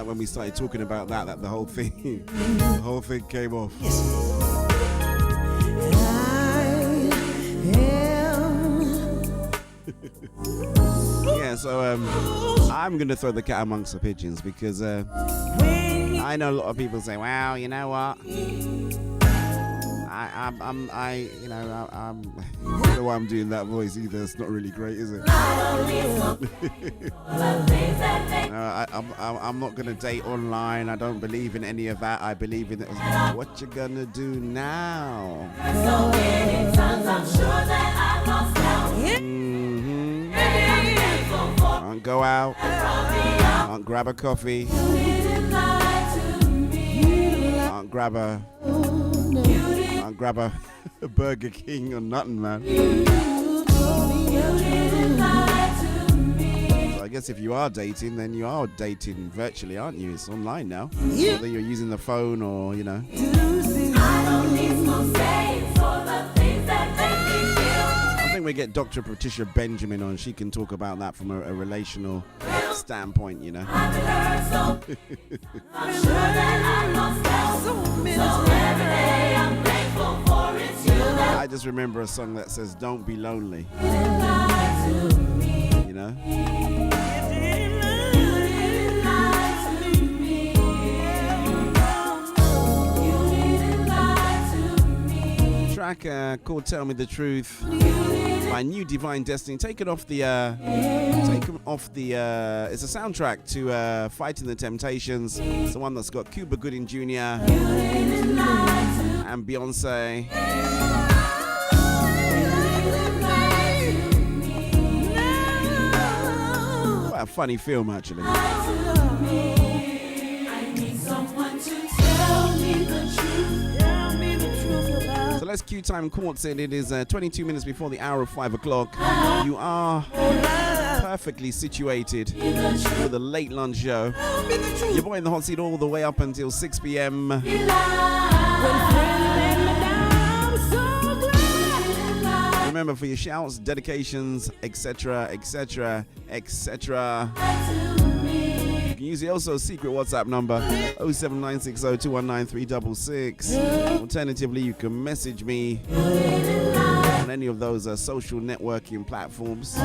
like when we started talking about that the whole thing, came off. Yeah, so I'm gonna throw the cat amongst the pigeons because I know a lot of people say, "Well, you know what? I don't know why I'm doing that voice either. It's not really great, is it? I'm not gonna date online. I don't believe in any of that. I believe in what you gonna do now. Can't go out. Can't grab a coffee. Can't grab a Burger King or nothing, man. So I guess if you are dating, then you are dating virtually, aren't you? It's online now. Whether you're using the phone or, you know. I think we get Dr. Patricia Benjamin on. She can talk about that from a relational standpoint, you know. I just remember a song that says, "Don't be lonely." You know? Track called "Tell Me the Truth" by New Divine Destiny, taken off the it's a soundtrack to Fighting the Temptations. It's the one that's got Cuba Gooding Jr. and Beyonce. Quite a funny film, actually. So let's cue time courts in. It is 22 minutes before the hour of 5 o'clock. You are perfectly situated for the late lunch show. Your boy in the hot seat all the way up until 6 p.m. Remember, for your shouts, dedications, etc., etc., etc., you can use the also secret WhatsApp number 07960219366. Alternatively, you can message me on any of those social networking platforms.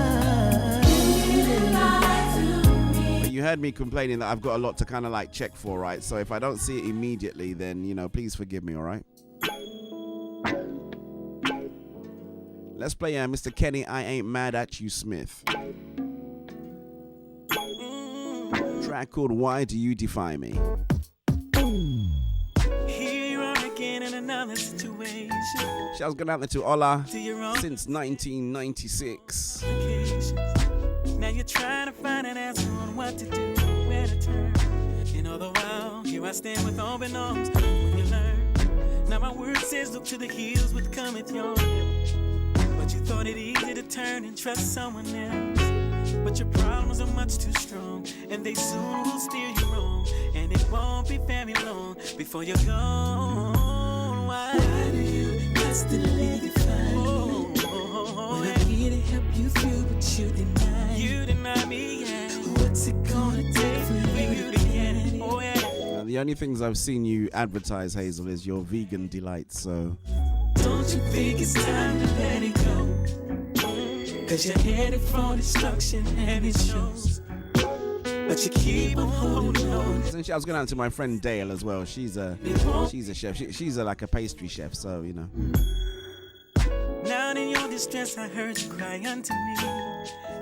But you heard me complaining that I've got a lot to kind of like check for, right? So if I don't see it immediately, then, you know, please forgive me, all right? Let's play Mr. Kenny, I Ain't Mad At You Smith. Track called Why Do You Defy Me? Here you are again in another situation. Shouts going out there to Ola since 1996. Now you're trying to find an answer on what to do, where to turn. And all the while, here I stand with open arms when you learn. Now my word says look to the hills with cometh your help. But you thought it easy to turn and trust someone else. But your problems are much too strong, and they soon will steer you wrong. And it won't be very long before you're gone. Why do you constantly define me? When I'm here to help you through, but you deny me. You deny me, yeah. What's it gonna take for you to get it? Oh, yeah. The only things I've seen you advertise, Hazel, is your vegan delights, so... Don't you think it's time to let it go? Cause you're headed for destruction and it shows. But you keep on holding on. Essentially, I was going out to my friend Dale as well. She's a chef. She's like a pastry chef, so, you know. Now in your distress, I heard you cry unto me.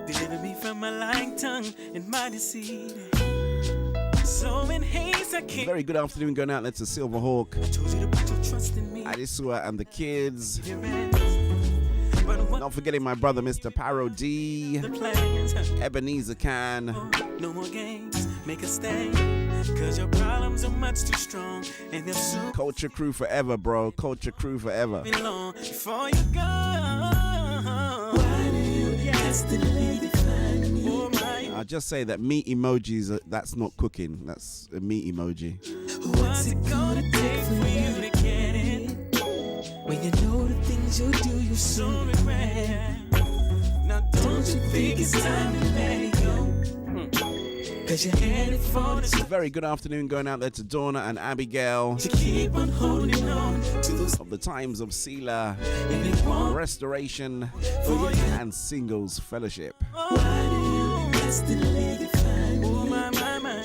Deliver me from my lying tongue and my deceit. So in haste, I can't. Very good afternoon going out there to Silverhawk. I told you to put your trust in me. Adisua and the kids. Not forgetting my brother, Mr. Paro D. Ebenezer Can. No more games, make a stand. Cause your problems are much too strong. And they'll soon. Culture crew forever, bro. Culture crew forever. Before you go. Why do you constantly define me? Oh my. I'll just say that meat emojis, that's not cooking. That's a meat emoji. What's it gonna take for you to get it? When you know the things you do, you soon regret. Now don't you think it's time to let it go? 'cause you're headed for the stars. Very good afternoon going out there to Donna and Abigail To keep on holding on to those of the Times of Selah and it won't Restoration for you. and Singles Fellowship. Why do you destinally define me? Oh, my,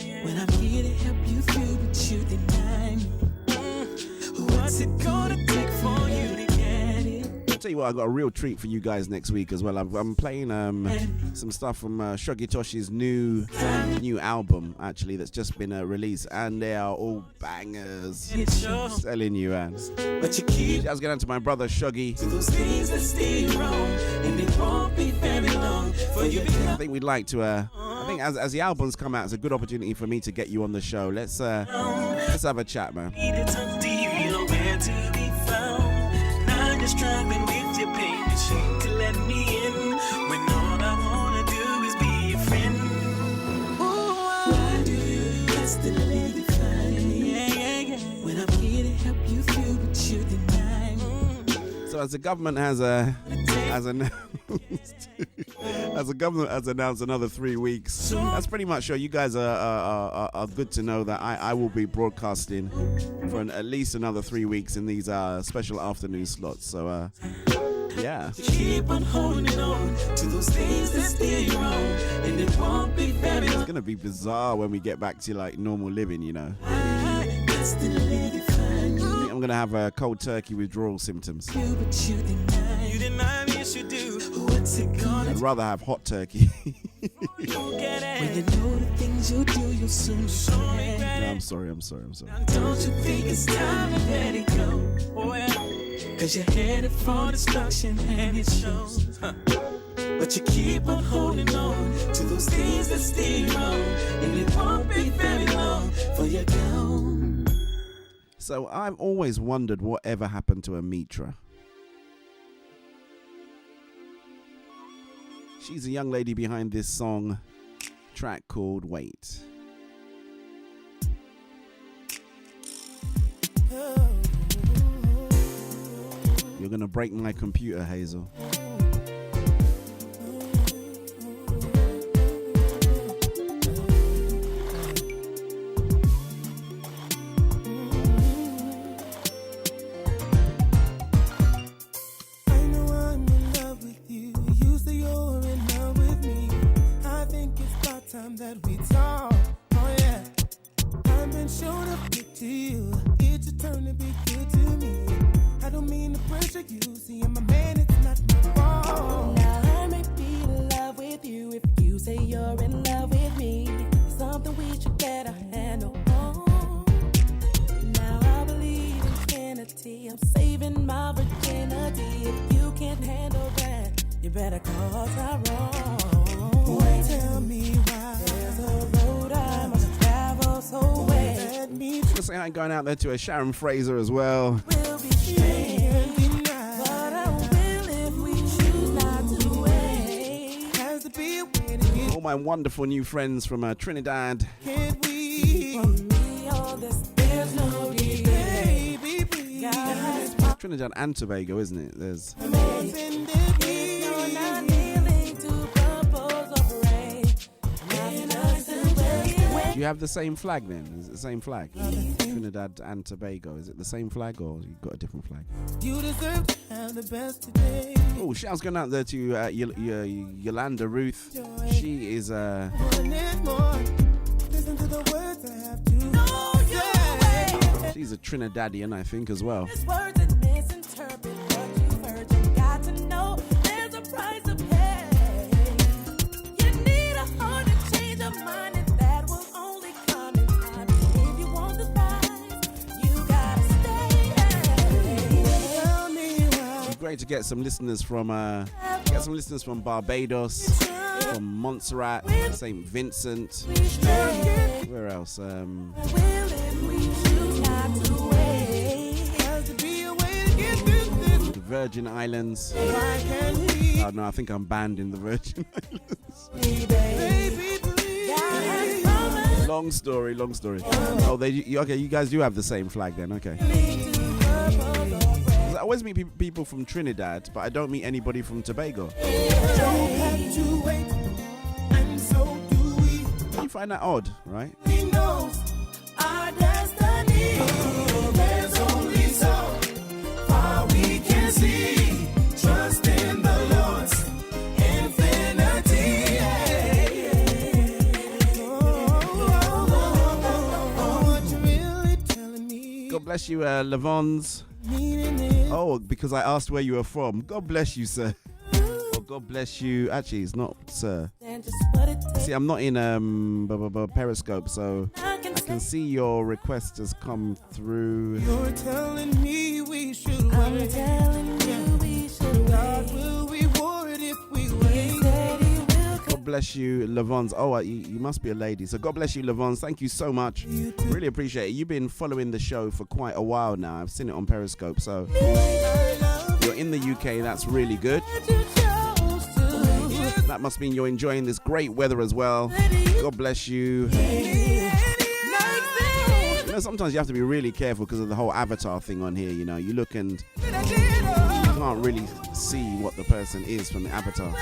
yeah. When I'm here to help you through, but you deny me. What's it gonna take for you to get it? I'll tell you what, I got a real treat for you guys next week as well. I'm playing some stuff from Shogi Toshi's new album, actually, that's just been released, and they are all bangers. And it shows, Telling you, man. but you keep I was getting to my brother Shogi. to those things that steer you wrong, and it won't be very long for you to I think we'd like to. I think as the albums come out, it's a good opportunity for me to get you on the show. Let's have a chat, man. need to talk to you, you know where to be found. Now you're struggling with your pain, ashamed to let me in, when all I wanna do is be your friend. Why do you destinally define me? Yeah. When I'm here to help you through, but you deny me. So as the government has announced, as the government has announced another 3 weeks, that's pretty much sure. You guys are good to know that I will be broadcasting for at least another 3 weeks in these special afternoon slots. So yeah. Keep on holding on to those things that steer you wrong, and it won't be very It's long. gonna be bizarre when we get back to like normal living, you know. Destinally define me. I think I'm gonna have cold turkey withdrawal symptoms. You, but you deny me, yes you do. What's it gonna I'd rather have hot turkey. don't get it? When you know the things you do, you'll soon regret No, it. I'm sorry. Don't you think it's time to let it go? Oh yeah, 'cause you're headed for destruction and it shows. But you keep on holding on to those things that steer you wrong, and it won't be very long for you gone. So I've always wondered whatever happened to Amitra. She's a young lady behind this song track called Wait. You're gonna break my computer, Hazel. I know I'm in love with you. You say you're in love with me. I think it's about time that we talk. Oh yeah. I've been shown up good to you. It's your turn to be good to me. I don't mean to pressure you. See, I'm a man, it's not my fault. Now I may be in love with you if you say you're in love with me. It's something we should better handle. Now I believe in infinity. I'm saving my virginity. If you can't handle that, you better call Tyrone. Wait, tell me why. There's a road I must travel, so wait. Let me Just say hi going out there to Sharon Fraser as well. We'll be straight, deny. but I will if we choose not to wait. Has to be a way to get. All my wonderful new friends from Trinidad. Can't we? For me, all this, there's no delay. Baby, please. God, Trinidad and Tobago, isn't it? There's if you're not willing to propose or break, nothing else is waiting. Do you have the same flag then? Is it the same flag? Trinidad and Tobago. Is it the same flag or you got a different flag? You deserve to have the best today. Oh, shouts going out there to Yolanda Ruth. She is One is more. Listen to the words I have to No, you wait. she's a Trinidadian, I think, as well. These words that misinterpret what you've heard. You got to know there's a price to pay. You need a heart to change your mind, and that will only come in time. If you want the prize, you gotta stay. tell me why. It's great to get some listeners from Barbados, from Montserrat, St. Vincent. Where else? Will if we choose not to wait. Has to be a way to get through this. The Virgin Islands. Why can't we? Oh no, I think I'm banned in the Virgin Islands. Baby, please. Long story. Oh, okay. You guys do have the same flag then. Okay. I always meet people from Trinidad, but I don't meet anybody from Tobago. Don't have to wait. And so do we. Are you don't find that odd, right? He knows our destiny. There's only so far we can see. Trust in the Lord's infinity. What you really telling me? God bless you, Levons. Oh, because I asked where you were from. God bless you, sir. Oh, God bless you. Actually, it's not, sir. See, I'm not in Periscope, so I can see your request has come through. You're telling me we should wait. I'm telling you we should God will reward if we wait. God bless you, Levons. Oh, you must be a lady. So God bless you, Levons. Thank you so much. Really appreciate it. You've been following the show for quite a while now. I've seen it on Periscope. So you're in the UK. That's really good. That must mean you're enjoying this great weather as well. God bless you. You know, sometimes you have to be really careful because of the whole avatar thing on here. You know, you look and you can't really see what the person is from the avatar.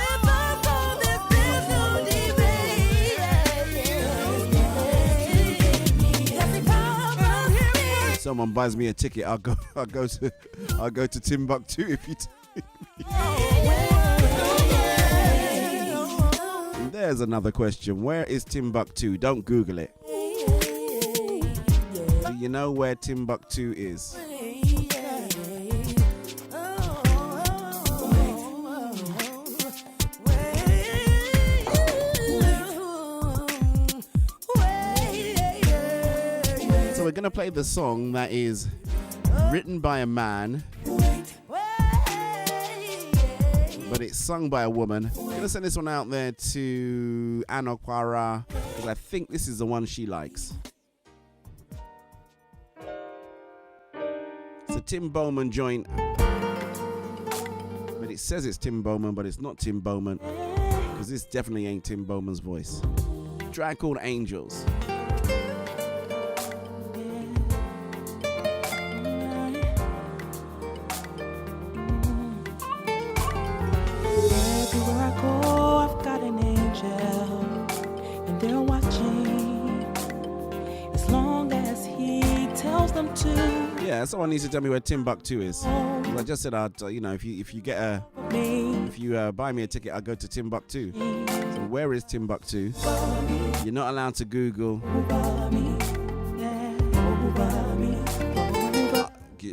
Someone buys me a ticket, I'll go to Timbuktu if you There's another question. Where is Timbuktu? Don't Google it. Do you know where Timbuktu is? So we're going to play the song that is written by a man, but it's sung by a woman. I'm going to send this one out there to Anokwara because I think this is the one she likes. It's a Tim Bowman joint. But it says it's Tim Bowman, but it's not Tim Bowman because this definitely ain't Tim Bowman's voice. Track called Angels. Yeah, someone needs to tell me where Timbuktu is. I just said I'd, if you buy me a ticket, I'll go to Timbuktu. So where is Timbuktu? You're not allowed to Google.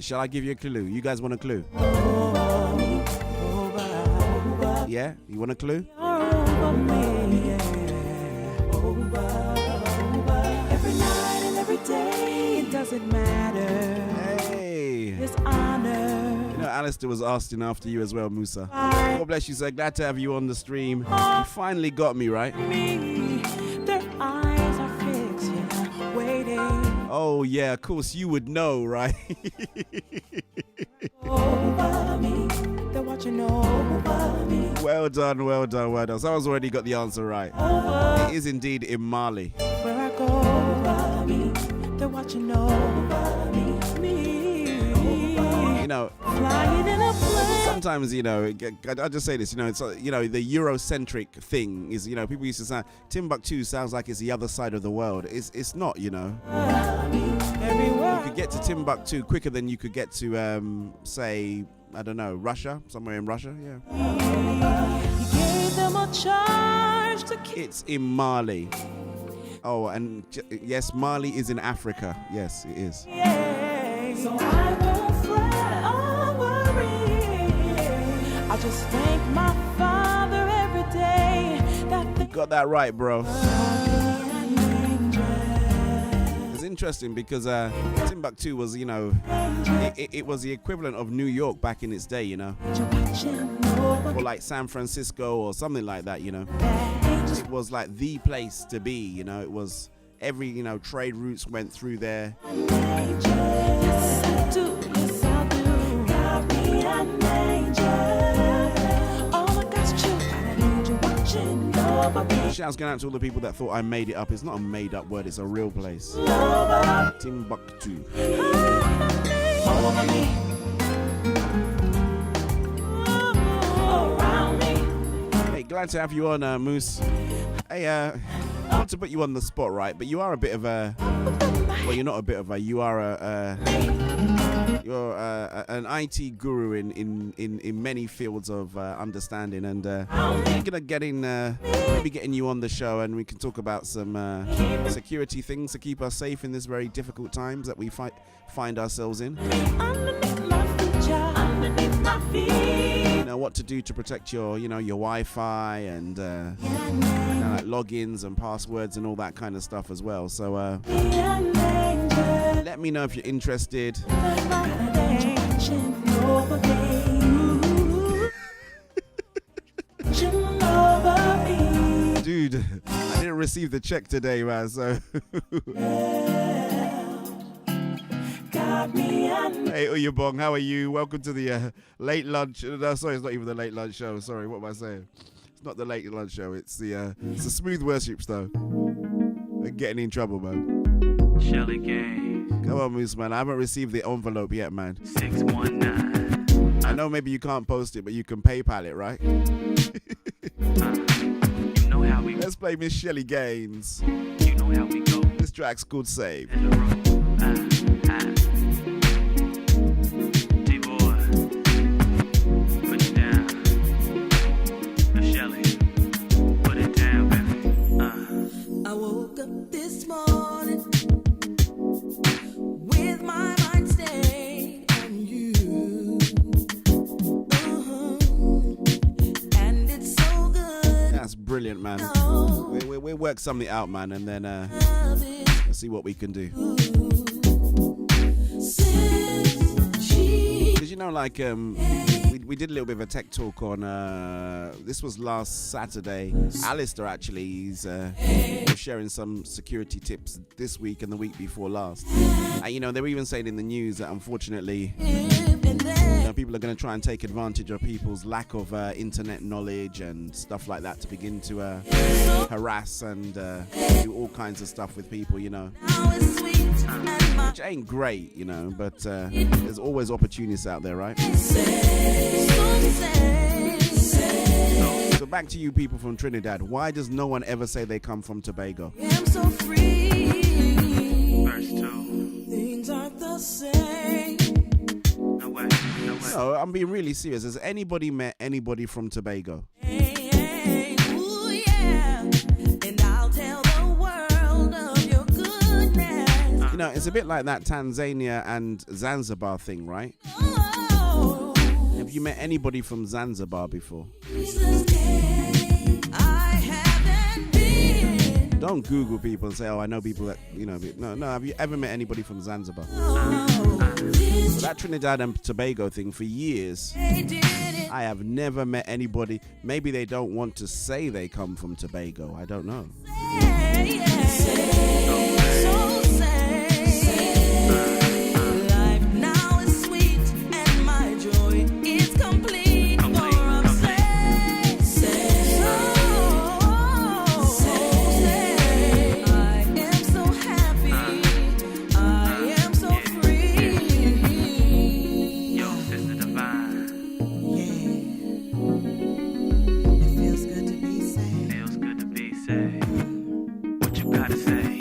Shall I give you a clue? You guys want a clue? Yeah, you want a clue? Every night and every day, it doesn't matter. Hey. It's honor. You know, Alistair was asking after you as well, Musa. God bless you, sir. Glad to have you on the stream. You finally got me, right? Their eyes are fixed, yeah, waiting. Oh, yeah, of course you would know, right? Over me, they're watching over me. Well done. Someone's already got the answer right. It is indeed in Mali. Where I go, over me, they're watching over me. You know, Flying in a plane. sometimes, I'll just say this, it's, the Eurocentric thing is, people used to say, Timbuktu sounds like it's the other side of the world. It's not, Everywhere. You could get to Timbuktu quicker than you could get to, say, I don't know, Russia, somewhere in Russia, yeah. He gave them a charge to keep. It's in Mali. Oh, and yes, Mali is in Africa. Yes, it is. So I won't fret or worry. I just thank my Father every day that they Got that right, bro. It's interesting because Timbuktu was, it was the equivalent of New York back in its day, or like San Francisco or something like that, It was like the place to be, It was every, trade routes went through there. Shouts going out to all the people that thought I made it up. It's not a made up word, it's a real place. Timbuktu. Hey, glad to have you on, Moose. Hey, Not to put you on the spot, right? But you are a bit of a. Well, you're not a bit of a. You are you're an IT guru in many fields of understanding, and I'm gonna get in, maybe getting you on the show, and we can talk about some security things to keep us safe in this very difficult times that we find ourselves in. You know what to do to protect your, your Wi-Fi and like logins and passwords and all that kind of stuff as well. So let me know if you're interested. Dude, I didn't receive the check today, man. So. Hey Uyabong, how are you? Welcome to the late lunch. No, sorry, it's not even the late lunch show. Sorry, what am I saying? It's not the late lunch show. It's the smooth worship show. They're getting in trouble, man. Shelly Gang. Come on, Moose, man. I haven't received the envelope yet, man. 619. I know maybe you can't post it, but you can PayPal it, right? You know how we. Let's play Miss Shelly Gaines. You know how we go. This track's called Save. I woke up this morning with my mind stayed on you. And it's so good. That's brilliant, man. We'll work something out, man, and then let's see what we can do. Because like we did a little bit of a tech talk on this was last Saturday. Alistair actually, he's sharing some security tips this week and the week before last. And they were even saying in the news that unfortunately people are going to try and take advantage of people's lack of internet knowledge and stuff like that to begin to harass and do all kinds of stuff with people, which ain't great, but there's always opportunities out there, right? So back to you people from Trinidad. Why does no one ever say they come from Tobago? I'm so free. Verse 2. Things aren't the same. No way. No, I'm being really serious. Has anybody met anybody from Tobago? Ooh, yeah. And I'll tell the world of your goodness. It's a bit like that Tanzania and Zanzibar thing, right? Oh, Have you met anybody from Zanzibar before? I haven't been. Don't Google people and say, oh, I know people that, No, have you ever met anybody from Zanzibar? So that Trinidad and Tobago thing, for years, I have never met anybody. Maybe they don't want to say they come from Tobago. I don't know. Life now is sweet and my joy is complete. For I'm saved. I am so happy. I am so free. Yo, Sister Divine. Yeah. It feels good to be saved. Feels good to be saved. What you gotta say?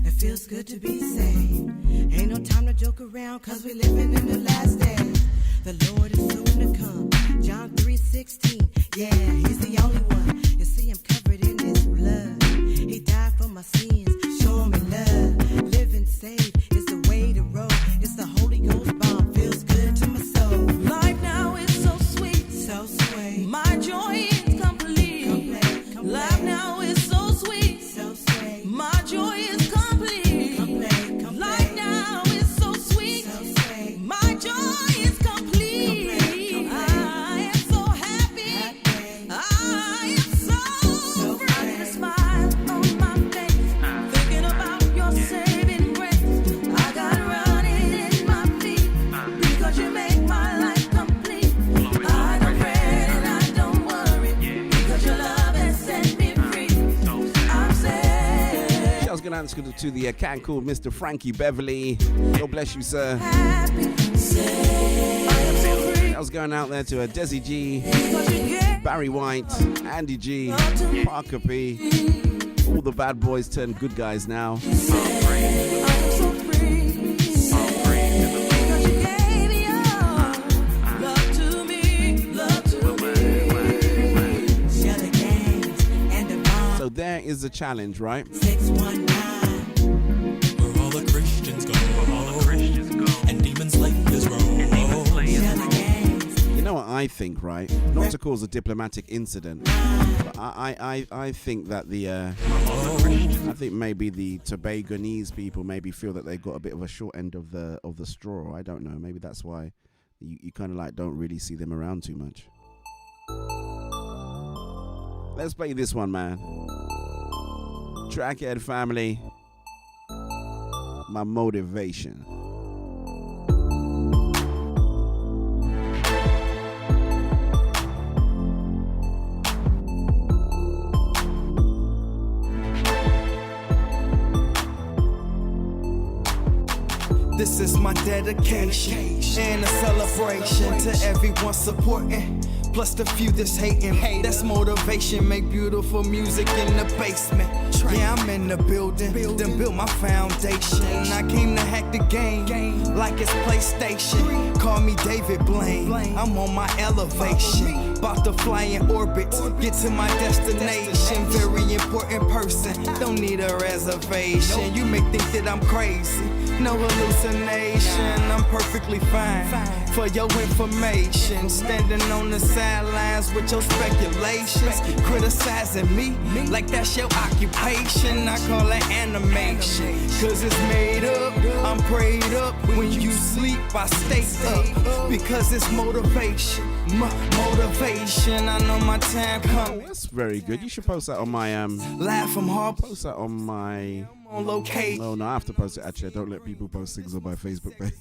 It feels good to be saved. Ain't no time to joke around, cause we living in the last days. The Lord is soon to come. John 3:16. Yeah, he's the only one. You see him covered in his blood. He died for my sins, showing me love. Living saved is the way to roll. It's the Holy Ghost bomb. Feels good to my soul. Life now is so sweet, so sweet. My joy is complete. Life now is so sweet, so sweet. My joy is complete. Life now is so sweet, so sweet. My joy is complete. I am so happy. I am so free. A smile on my face, thinking about your saving grace. I got running in my feet because you make my life complete. I don't fret and I don't worry because your love has set me free. I'm saved. I was going to answer to the cat called Mr. Frankie Beverly. God bless you, sir. Happy, saved. I am so free I was going out there to Desi G, because you gave Barry White, Andy G, Parker P, All the bad boys turn good guys now. I'm so free. Because you gave your love to me, love to me. Share the games and divine. So there is the challenge, right? 619. Where all the Christians go. And demons slay this road. Share the games. You know what I think, right? Not to cause a diplomatic incident, but I think that I think maybe the Tobagonese people maybe feel that they got a bit of a short end of the straw. I don't know. Maybe that's why you kind of like don't really see them around too much. Let's play this one, man. Trackhead family, my motivation. This is my dedication and a celebration to everyone supporting. Plus the few that's hating. That's motivation. Make beautiful music in the basement. Yeah, I'm in the building. Then build my foundation. I came to hack the game like it's PlayStation. Call me David Blaine. I'm on my elevation. About to fly in orbit. Get to my destination. Very important person. Don't need a reservation. You may think that I'm crazy. No hallucination. I'm perfectly fine. For your information, standing on the sidelines with your speculations, criticizing me like that's your occupation. I call it animation, cause it's made up. I'm prayed up. When you sleep, I stay up, because it's motivation. Motivation. I know my time coming. That's very good. You should post that on my Laugh from hard. post that on my On location. no, I have to post it actually. I don't let people post things on my Facebook page.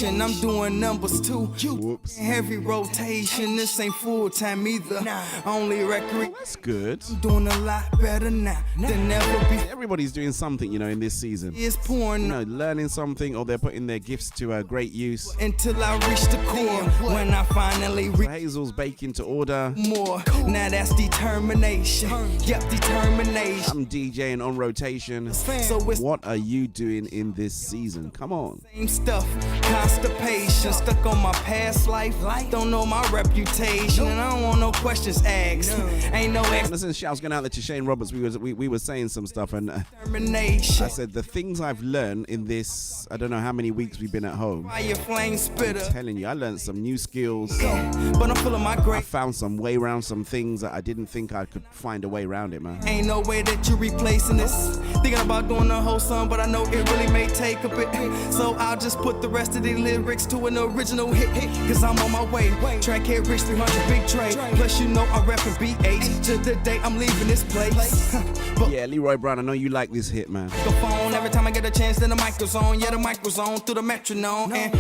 I'm doing numbers too. Whoops. Heavy rotation. This ain't full time either. Only record. That's good. Doing a lot better now than ever before. Everybody's doing something, you know, in this season. It's pouring You know, learning something, or they're putting their gifts to great use. until I reach the core. When I finally reach Hazel's baking to order. more, now that's determination. Yep, determination. I'm DJing on rotation. So it's What are you doing in this season? Come on. same stuff. Constipation, stuck on my past life. Don't know my reputation, and I don't want no questions asked. Ain't no Listen, shouts going out there to Shane Roberts. We were saying some stuff, and extermination. I said the things I've learned in this, I don't know how many weeks we've been at home. Fire flame spitter. Telling you, I learned some new skills. But I'm feeling my I great. found some way around some things that I didn't think I could find a way around it, man. Ain't no way that you replacing this. Thinking about doing the whole song, but I know it really may take a bit. So I'll just put the rest of the lyrics to an original hit. Cause I'm on my way. Trackhead Rich 300 Big Trade. Plus you know I'm repping BH to the day I'm leaving this place. But Yeah, Leroy Brown, I know you like this hit, man. the phone every time I get a chance, then the mic goes on. Yeah, the mic goes on through the metronome. And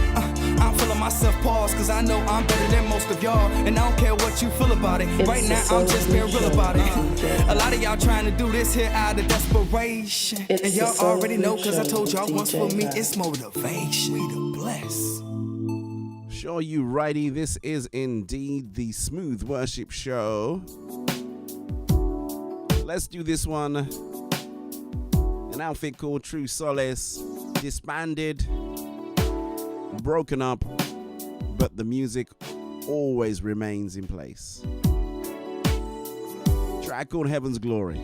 I'm feeling myself pause, cause I know I'm better than most of y'all. And I don't care what you feel about it. Right now, I'm just being real about it. A lot of y'all trying to do this here out of desperation. And y'all already know, cause I told y'all once for me, it's motivation. We the bless. Sure, you righty. This is indeed the Smooth Worship Show. Let's do this one. An outfit called True Solace. Disbanded. Broken up. But the music always remains in place. Track called Heaven's Glory.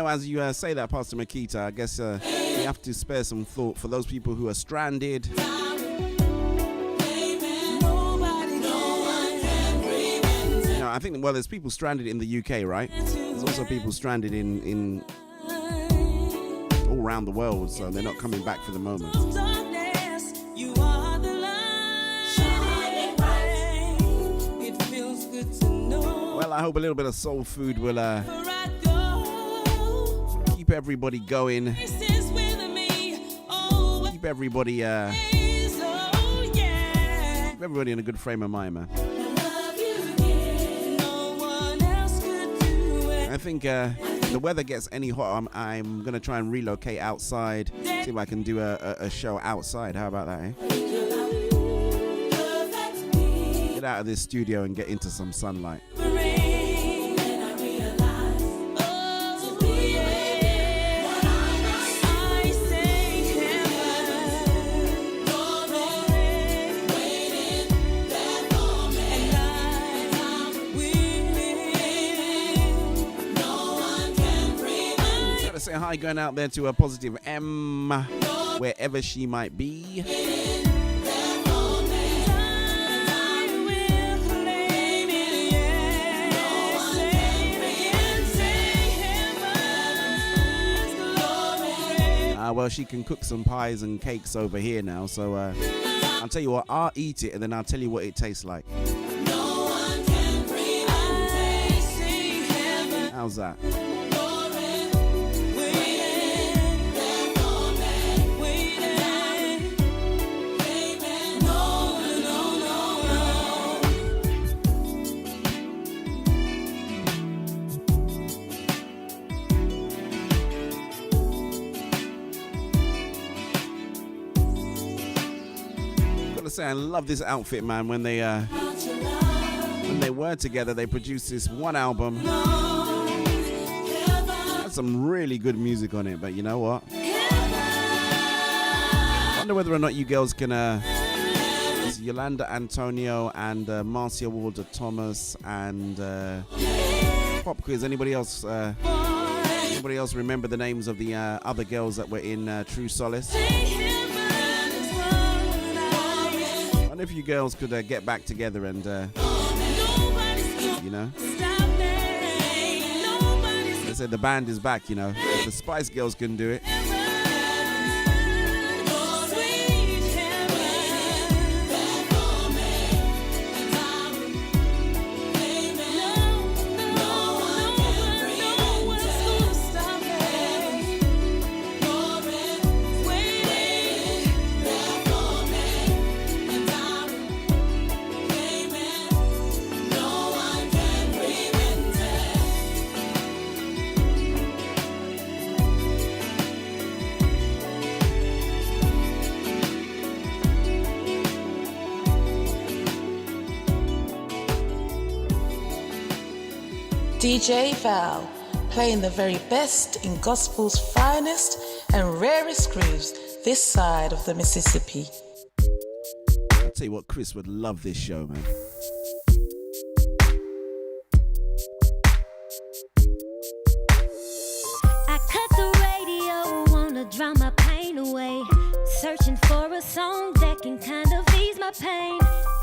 know, as you say that, Pastor Makita, I guess you have to spare some thought for those people who are stranded. I think, well, there's people stranded in the UK, right? There's also people stranded in all around the world, so they're not coming back for the moment. Well, I hope a little bit of soul food will keep everybody going, keep everybody in a good frame of mind, man. I think if the weather gets any hotter, I'm going to try and relocate outside, see if I can do a show outside. How about that, eh? Get out of this studio and get into some sunlight. Say hi going out there to a positive M, wherever she might be. Well, she can cook some pies and cakes over here now, so I'll tell you what, I'll eat it and then I'll tell you what it tastes like. How's that? Say I love this outfit, man. When they were together, they produced this one album. Had some really good music on it, but you know what? I wonder whether or not you girls can it's Yolanda Antonio and Marcia Walter Thomas and Pop Quiz. Anybody else remember the names of the other girls that were in True Solace? And if you girls could get back together and, you know, they said the band is back, you know. If the Spice Girls can do it. DJ Val, playing the very best in gospel's finest and rarest grooves this side of the Mississippi. I'll tell you what, Chris would love this show, man. I cut the radio, wanna drown my pain away, searching for a song that can kind of ease my pain.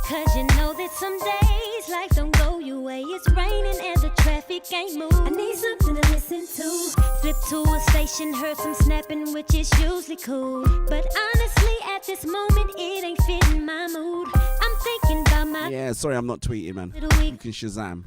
Cause you know that some days life don't go your way. It's raining and the traffic ain't moved. I need something to listen to. Flip to a station, heard some snapping, which is usually cool. But honestly, at this moment, it ain't fitting my mood. I'm thinking about my... Yeah, sorry, I'm not tweeting, man. You can Shazam.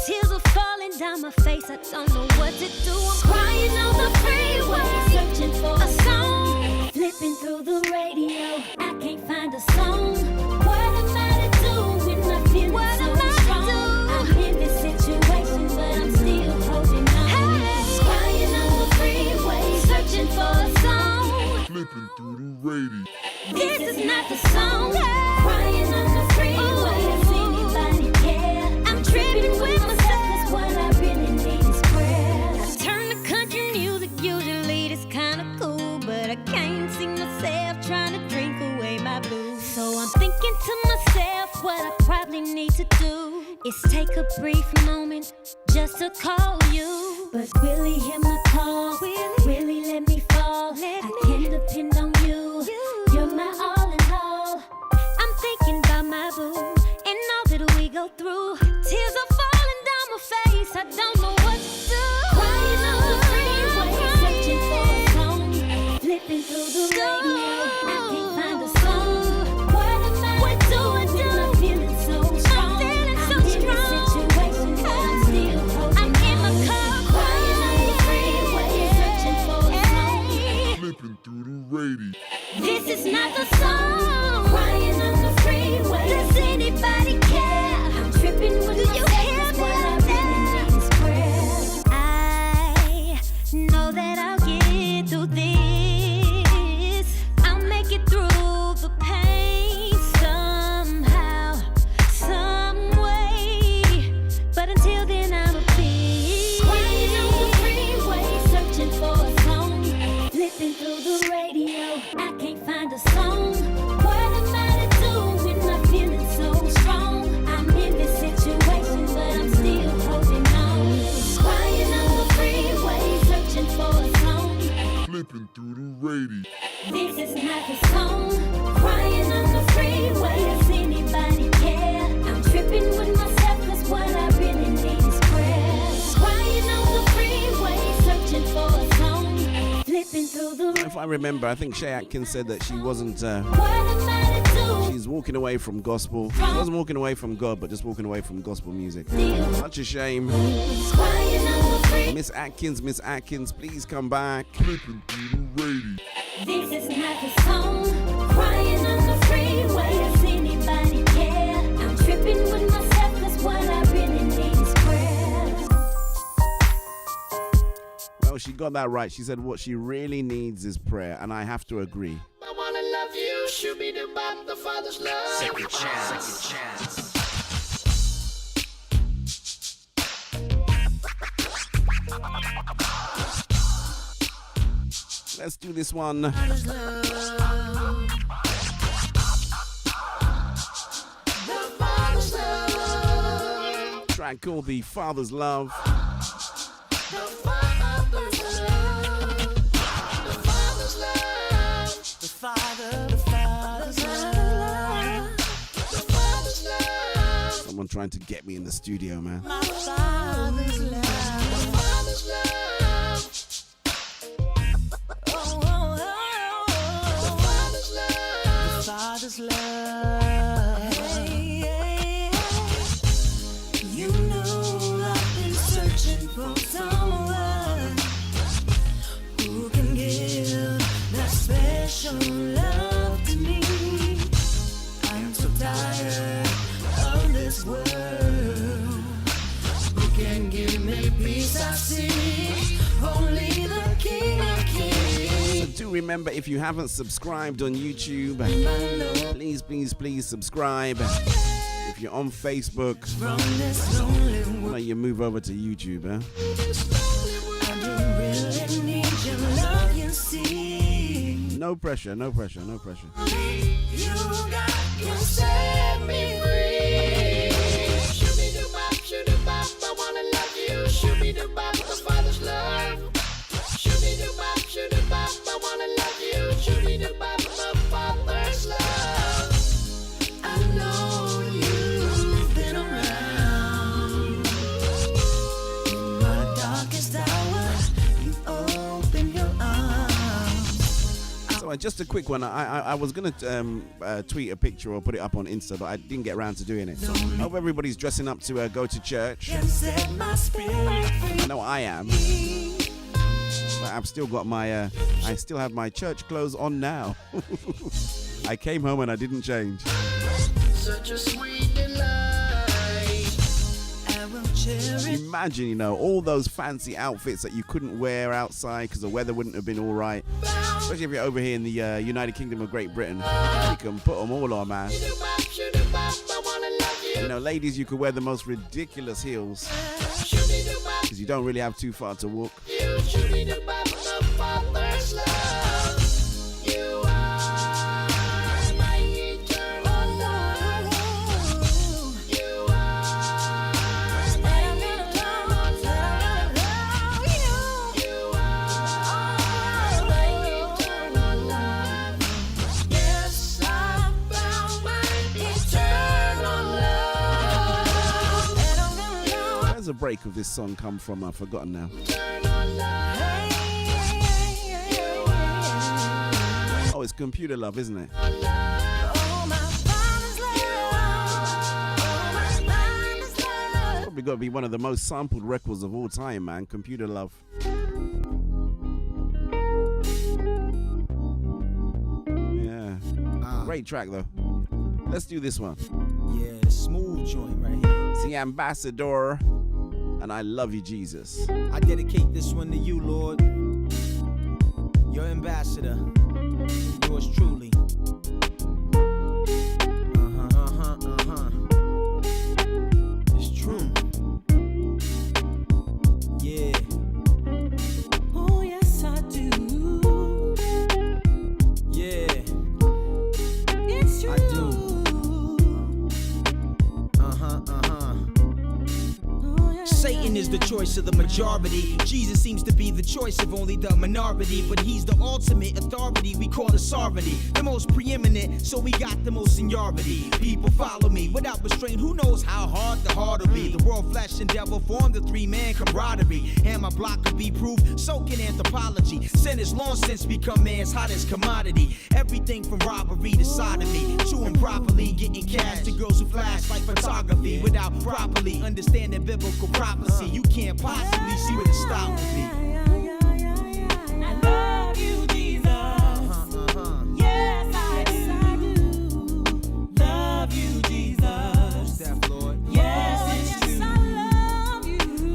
Tears are falling down my face. I don't know what to do. I'm crying on the freeway, searching for a song. Flipping through the radio, I can't find a song. What am I to do when I feel so strong? I'm in this situation, but I'm still holding on. Hey, crying on the freeway, searching for a song. Flipping through the radio. This is not the song. Crying on the freeway, does anybody care? I'm tripping with myself, 'cause what I really need is prayer. I turn to country music, usually it's kinda cool, but I can't see myself trying to drink away my blues. So I'm thinking to myself, what I probably need to do is take a brief moment just to call you. But will he hear my call? Will he let me fall? I can depend on you. You're my all in all. I'm thinking about my boo and all that we go through. Tears are falling down my face. I don't know what to do. Crying on the freeway, searching for a song. Flipping through the radio, I can't find a song. What do I do when I'm feeling so strong? I'm in this situation, but I'm still holding on. I'm in my car, crying on the freeway, searching for a song. Flipping through the radio. This is not the song. Crying on the freeway. Does anybody care? I'm tripping with myself. What I really need is prayer. I know that I'll get through this. I'll make it through the pain somehow, some way. But until then, I'm a peace. Crying on the freeway, searching for a song. Flipping through the radio, I can't find a song. What am I to do when I'm feeling so strong? I'm in this situation, but I'm still holding on. Crying on the freeway, searching for a song. Flipping through the radio. This is not the song. Crying on the freeway, does anybody care? I'm tripping with myself, cause what I really need is prayer. Crying on the freeway, searching for a song. Flipping through the If I remember, I think Shay Atkins said that she wasn't. what am I to do? She's walking away from gospel. She wasn't walking away from God, but just walking away from gospel music. Such a shame. Crying on the freeway. Miss Atkins, please come back. Flipping through the radio. This is not the song. Crying on the freeway, does anybody care? I'm tripping with myself, cause what I really need is prayer. Well, she got that right. She said what she really needs is prayer, and I have to agree. I wanna love you, should be the bop, the Father's love. Second chance. Let's do this one. Father's love. The Father's love. Track called The Father's Love. The Father's love. The Father's love. The Father's love. The Father's love. Someone trying to get me in the studio, man. My Father's love. The Father's love. Oh, oh, oh, oh. The Father's love. The Father's love. Hey, hey, hey. You know I've been searching for someone who can give that special love to me. I'm so tired of this world. Who can give me peace? I see only the King of Kings. So do remember, if you haven't subscribed on YouTube, please subscribe. If you're on Facebook, From this lonely why world, don't you move over to YouTube, huh? I don't really need your love, you see. No pressure. You got to set me free. Shoo-be-doo-bop, shoo-doo-bop, I wanna love you. Shoo-be-doo-bop, the Father's love. Shoo-be-doo-bop, shoo-doo-bop, I wanna love you. Shoo-be-doo-bop, the Father's love. I know you've been around. In my darkest hour, you open your arms. So just a quick one. I was going to tweet a picture or put it up on Insta, but I didn't get around to doing it. Hope everybody's dressing up to go to church. And set my spirit free. I know I am. But I've still got my, I still have my church clothes on now. I came home and I didn't change. Such a sweet delight. I will cherish. Imagine, you know, all those fancy outfits that you couldn't wear outside because the weather wouldn't have been all right. Especially if you're over here in the United Kingdom of Great Britain. You can put them all on, man. Shoo-doo-bop, shoo-doo-bop, I wanna love you. You know, ladies, you could wear the most ridiculous heels Shoo-be-doo-bop, because you don't really have too far to walk. you. Shoo-be-doo-bop, the Father's love. You are my eternal love. You are my eternal love. break of this song come from? I've forgotten now. Oh, it's Computer Love, isn't it? Probably got to be one of the most sampled records of all time, man. Computer Love. Yeah. Great track, though. Let's do this one. Yeah, the smooth joint right here. It's the Ambassador, and I Love You, Jesus. I dedicate this one to you, Lord. Your ambassador. Yours truly. It's true. Yeah. Oh, yes, I do. Yeah. It's true. I do. Satan is the choice of the majority. Jesus seems to be the choice of only the minority. But he's the ultimate authority, we call it sovereignty. The most preeminent, so we got the most seniority. People follow me without restraint, who knows how hard the heart will be. The world, flesh, and devil form the three-man camaraderie. And my block could be proof, so can anthropology. Sin has long since become man's hottest commodity. Everything from robbery to sodomy, to improperly getting cash to girls who flash like photography. Without properly understanding biblical prophecy, you can't possibly see where the stop would be. I love you, Jesus. Yes, I do. Love you, Jesus. Steph, Lord. Yes, it's true.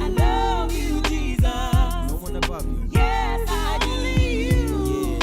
I love you, Jesus. No one above you. Yes, I believe you.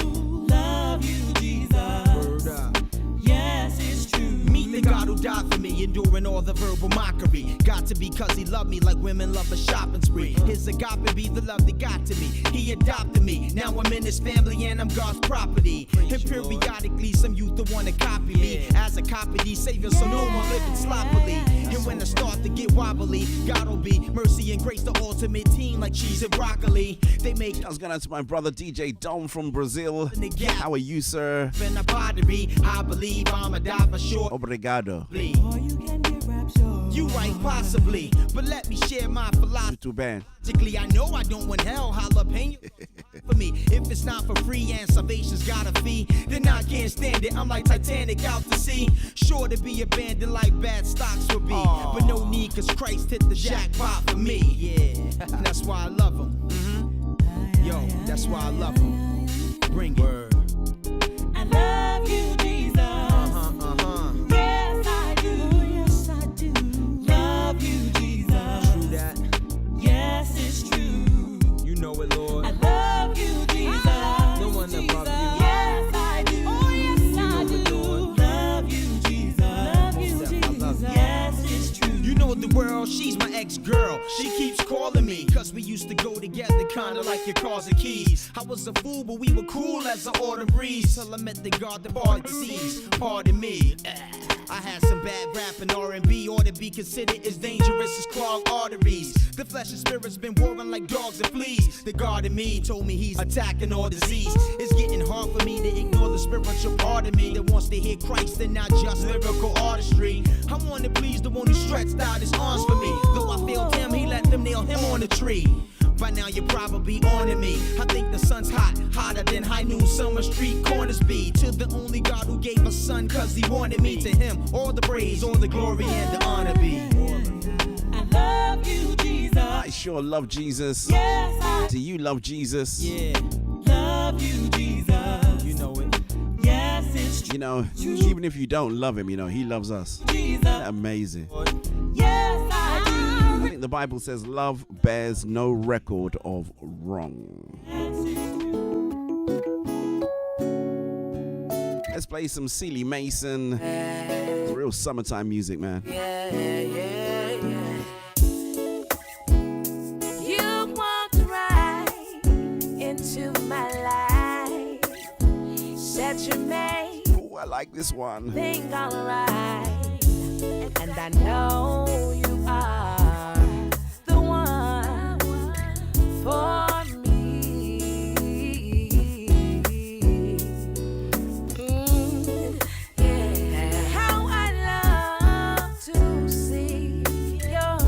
Love you, Jesus. Word up. Yes, it's true. Meet the God who died for me, enduring all the verbal mockery. Got to be cause he loved me like women love a shopping spree. His agape be the love that got to me. He adopted me, now I'm in his family and I'm God's property. And periodically some youth that wanna copy me as a copy these saviors, so no more living sloppily. And when I start to get wobbly, God'll be mercy and grace, the ultimate team like cheese and broccoli. They make us going out to my brother DJ Dom from Brazil. How are you, sir? I believe I'ma die for sure. Obrigado. You right, possibly, but let me share my philosophy. Too bad. I know I don't want hell, jalapeno for me. If it's not for free and salvation's got a fee, then I can't stand it. I'm like Titanic out to sea, sure to be abandoned like bad stocks would be. But no need, cause Christ hit the jackpot for me. Yeah, that's why I love him. Yo, that's why I love him. Bring word. I love you, Jesus. Yes, I do. Yes, I do. Love you, Jesus. True that. Yes, it's true. You know it, Lord. I love you, Jesus. No one above you. Yes, I do. Oh, yes, I do. Love you, Jesus. Love you, Jesus. Yes, it's true. You know the world, she's my ex-girl. She keeps calling me, cause we used to go together, kinda like your cars and keys. I was a fool, but we were cool as an autumn breeze, till I met the God that parted seas. Pardon me. I had some bad rap and R&B, ought to be considered as dangerous as clogged arteries. The flesh and spirit's been warring like dogs and fleas. The God in me told me he's attacking all disease. It's getting hard for me to ignore the spiritual part of me that wants to hear Christ and not just lyrical artistry. I want to please the one who stretched out his arms for me. Though I failed him, he let them nail him on the tree. By now you're probably on to me. I think the sun's hot, hotter than high noon summer street corners be. To the only God who gave us son cause he wanted me. To him all the praise, all the glory and the honor be. I love you, Jesus. I sure love Jesus. Yes, I Do you love Jesus? Yeah, love you, Jesus. you know it. Yes, it's true. You know, even if you don't love him, you know, he loves us. Jesus. Amazing. Yes, I do. I think the Bible says love bears no record of wrong. Let's play some Sealy Mason. It's real summertime music, man. You walked right into my life. Said you made Oh, I like this one. things alright. And I know you are the one for me. Yeah. How I love to see your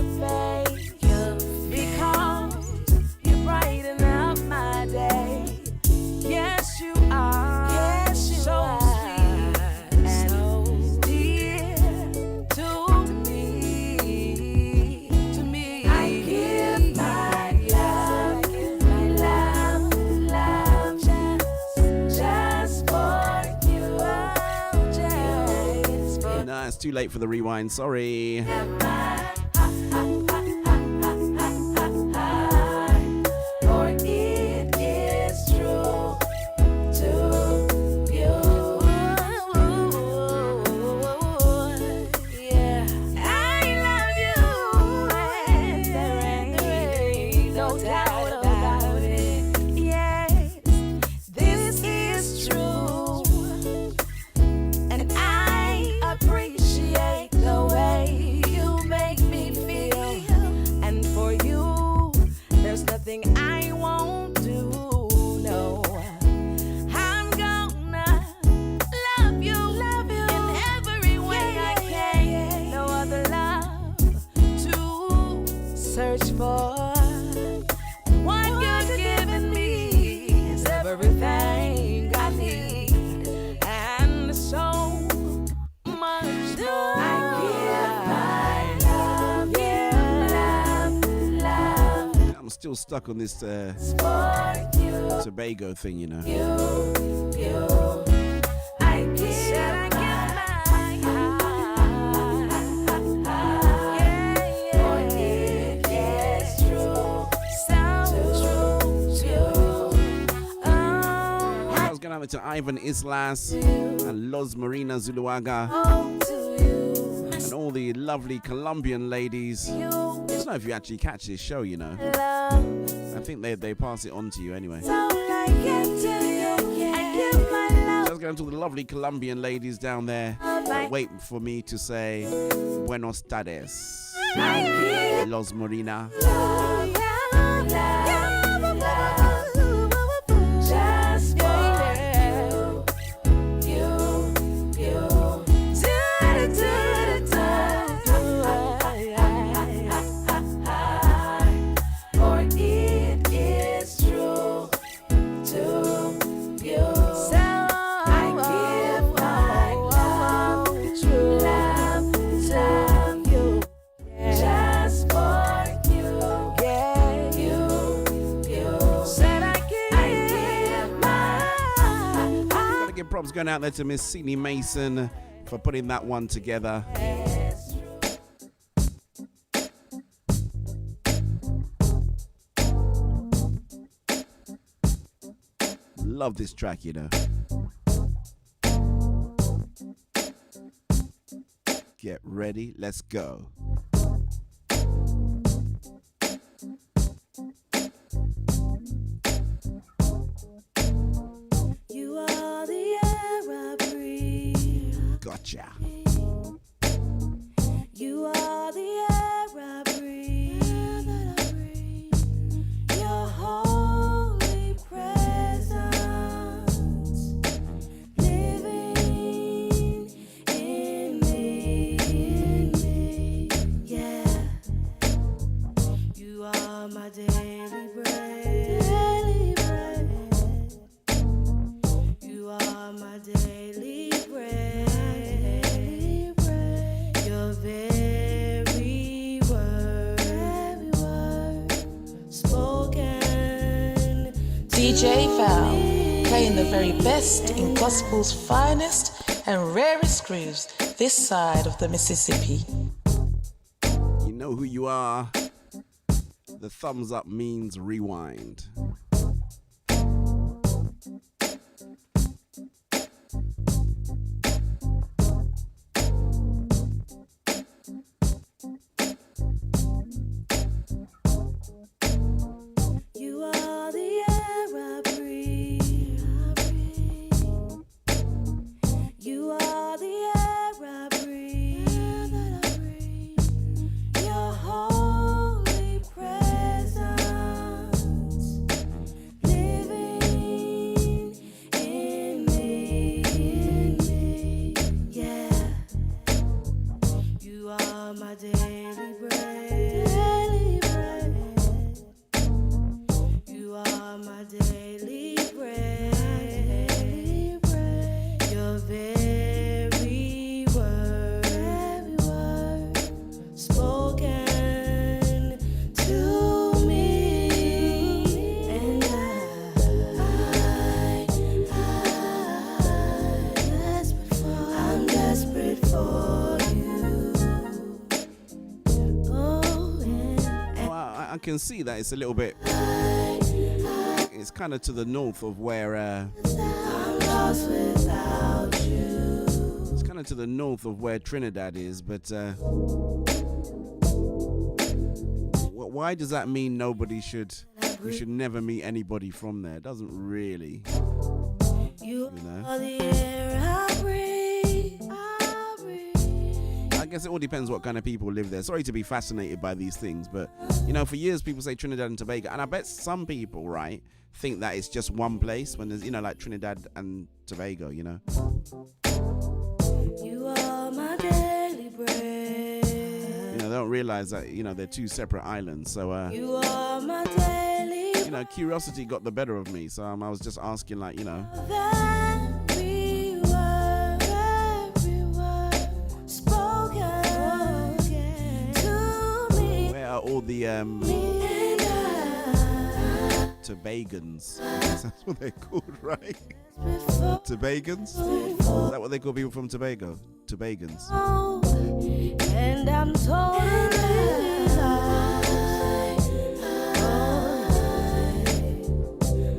too late for the rewind. Sorry. For it is true to you. Yeah, I love you, and there ain't no doubt about it. Yes, this is true, and I appreciate the way you make me feel. And for you, there's nothing I won't do. No, I'm gonna love you in every way I can. No other love to search for. What you're giving me is everything I need, and so much more. I give my love, I'm still stuck on this for you. Tobago thing, you know. I give my heart. For it is true, so true. I was going out to Ivan Islas and Los Marina Zuluaga To you, and all the lovely Colombian ladies. I don't know if you actually catch this show, you know. love. I think they pass it on to you anyway. So I give to you. I give my love. Just going to the lovely Colombian ladies down there, waiting for me to say Buenos tardes, I give Los Marina. just for you. For it is true to you. So I give my love, true love to you. Just for you. Yeah, you. Said I give my Gotta give props going out there to Miss Sydney Mason for putting that one together. Love this track, you know. Get ready, let's go. You are the air I breathe. Gotcha. You are the air I breathe. Your holy presence living in me. Yeah. You are my daily bread. You are my daily bread. Your very word spoken. DJ Val, playing the very best in gospel's finest and rarest grooves this side of the Mississippi. You know who you are. The thumbs up means rewind. You are the air I breathe. You are the air I breathe. Your holy presence living in me. Yeah. You are my daily bread. You are my daily bread. Your very word spoken to me. And I'm desperate for you. can see that it's a little bit. It's kind of to the north of where. It's kind of to the north of where Trinidad is, but. Why does that mean nobody should? You should never meet anybody from there. It doesn't really. You know. I guess it all depends what kind of people live there. Sorry to be fascinated by these things, but you know, for years people say Trinidad and Tobago, and I bet some people, right, think that it's just one place when there's, you know, like Trinidad and Tobago, you know. You are my daily bread. You know, they don't realize that, you know, they're two separate islands. So, you are my daily you know, curiosity got the better of me. So I was just asking, like, you know. every word spoken to me. Where are all the Tobagans? I guess that's what they're called, right? Tobagans? Is that what they call people from Tobago? Tobagans. And I'm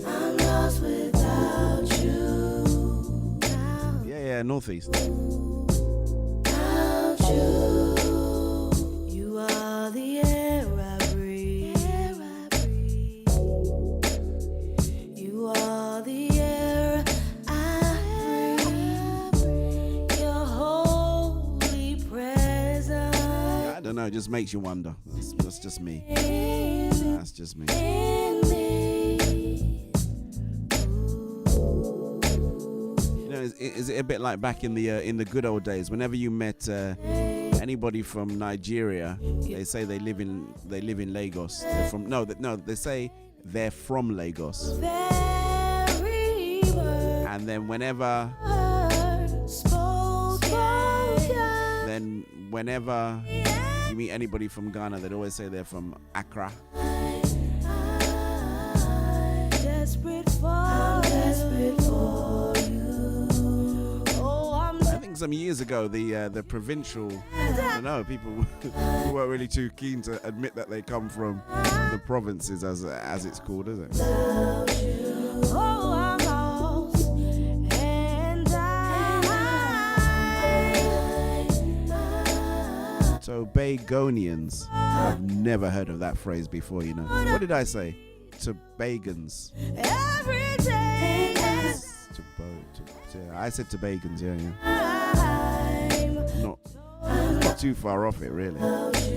I'm lost without you. Yeah, northeast. Without you, you are the air I breathe. You are the air I breathe. Your holy presence. I don't know, it just makes you wonder. That's just me. That's just me. You know, is it a bit like back in the good old days? Whenever you met anybody from Nigeria, they say they live in Lagos. They're from they say they're from Lagos. And then whenever you meet anybody from Ghana, they'd always say they're from Accra. I'm desperate for you. Oh, I think some years ago, the provincial, I don't know, people weren't really too keen to admit that they come from the provinces, as it's called, is it? oh, I'm lost, and Tobagonians. I've never heard of that phrase before, you know. What did I say? Tobagans. every day. I said Tobagans, yeah. I'm Not too far off it, really.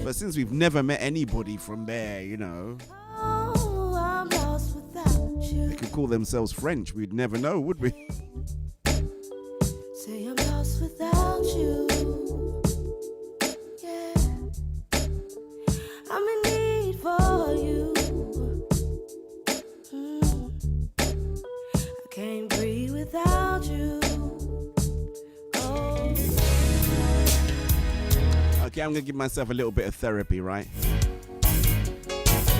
But since we've never met anybody from there, you know, oh, I'm lost without you. they could call themselves French. We'd never know, would we? Say I'm lost without you. Yeah, I'm in need for you. I can't breathe without you. Oh, Okay, I'm going to give myself a little bit of therapy, right?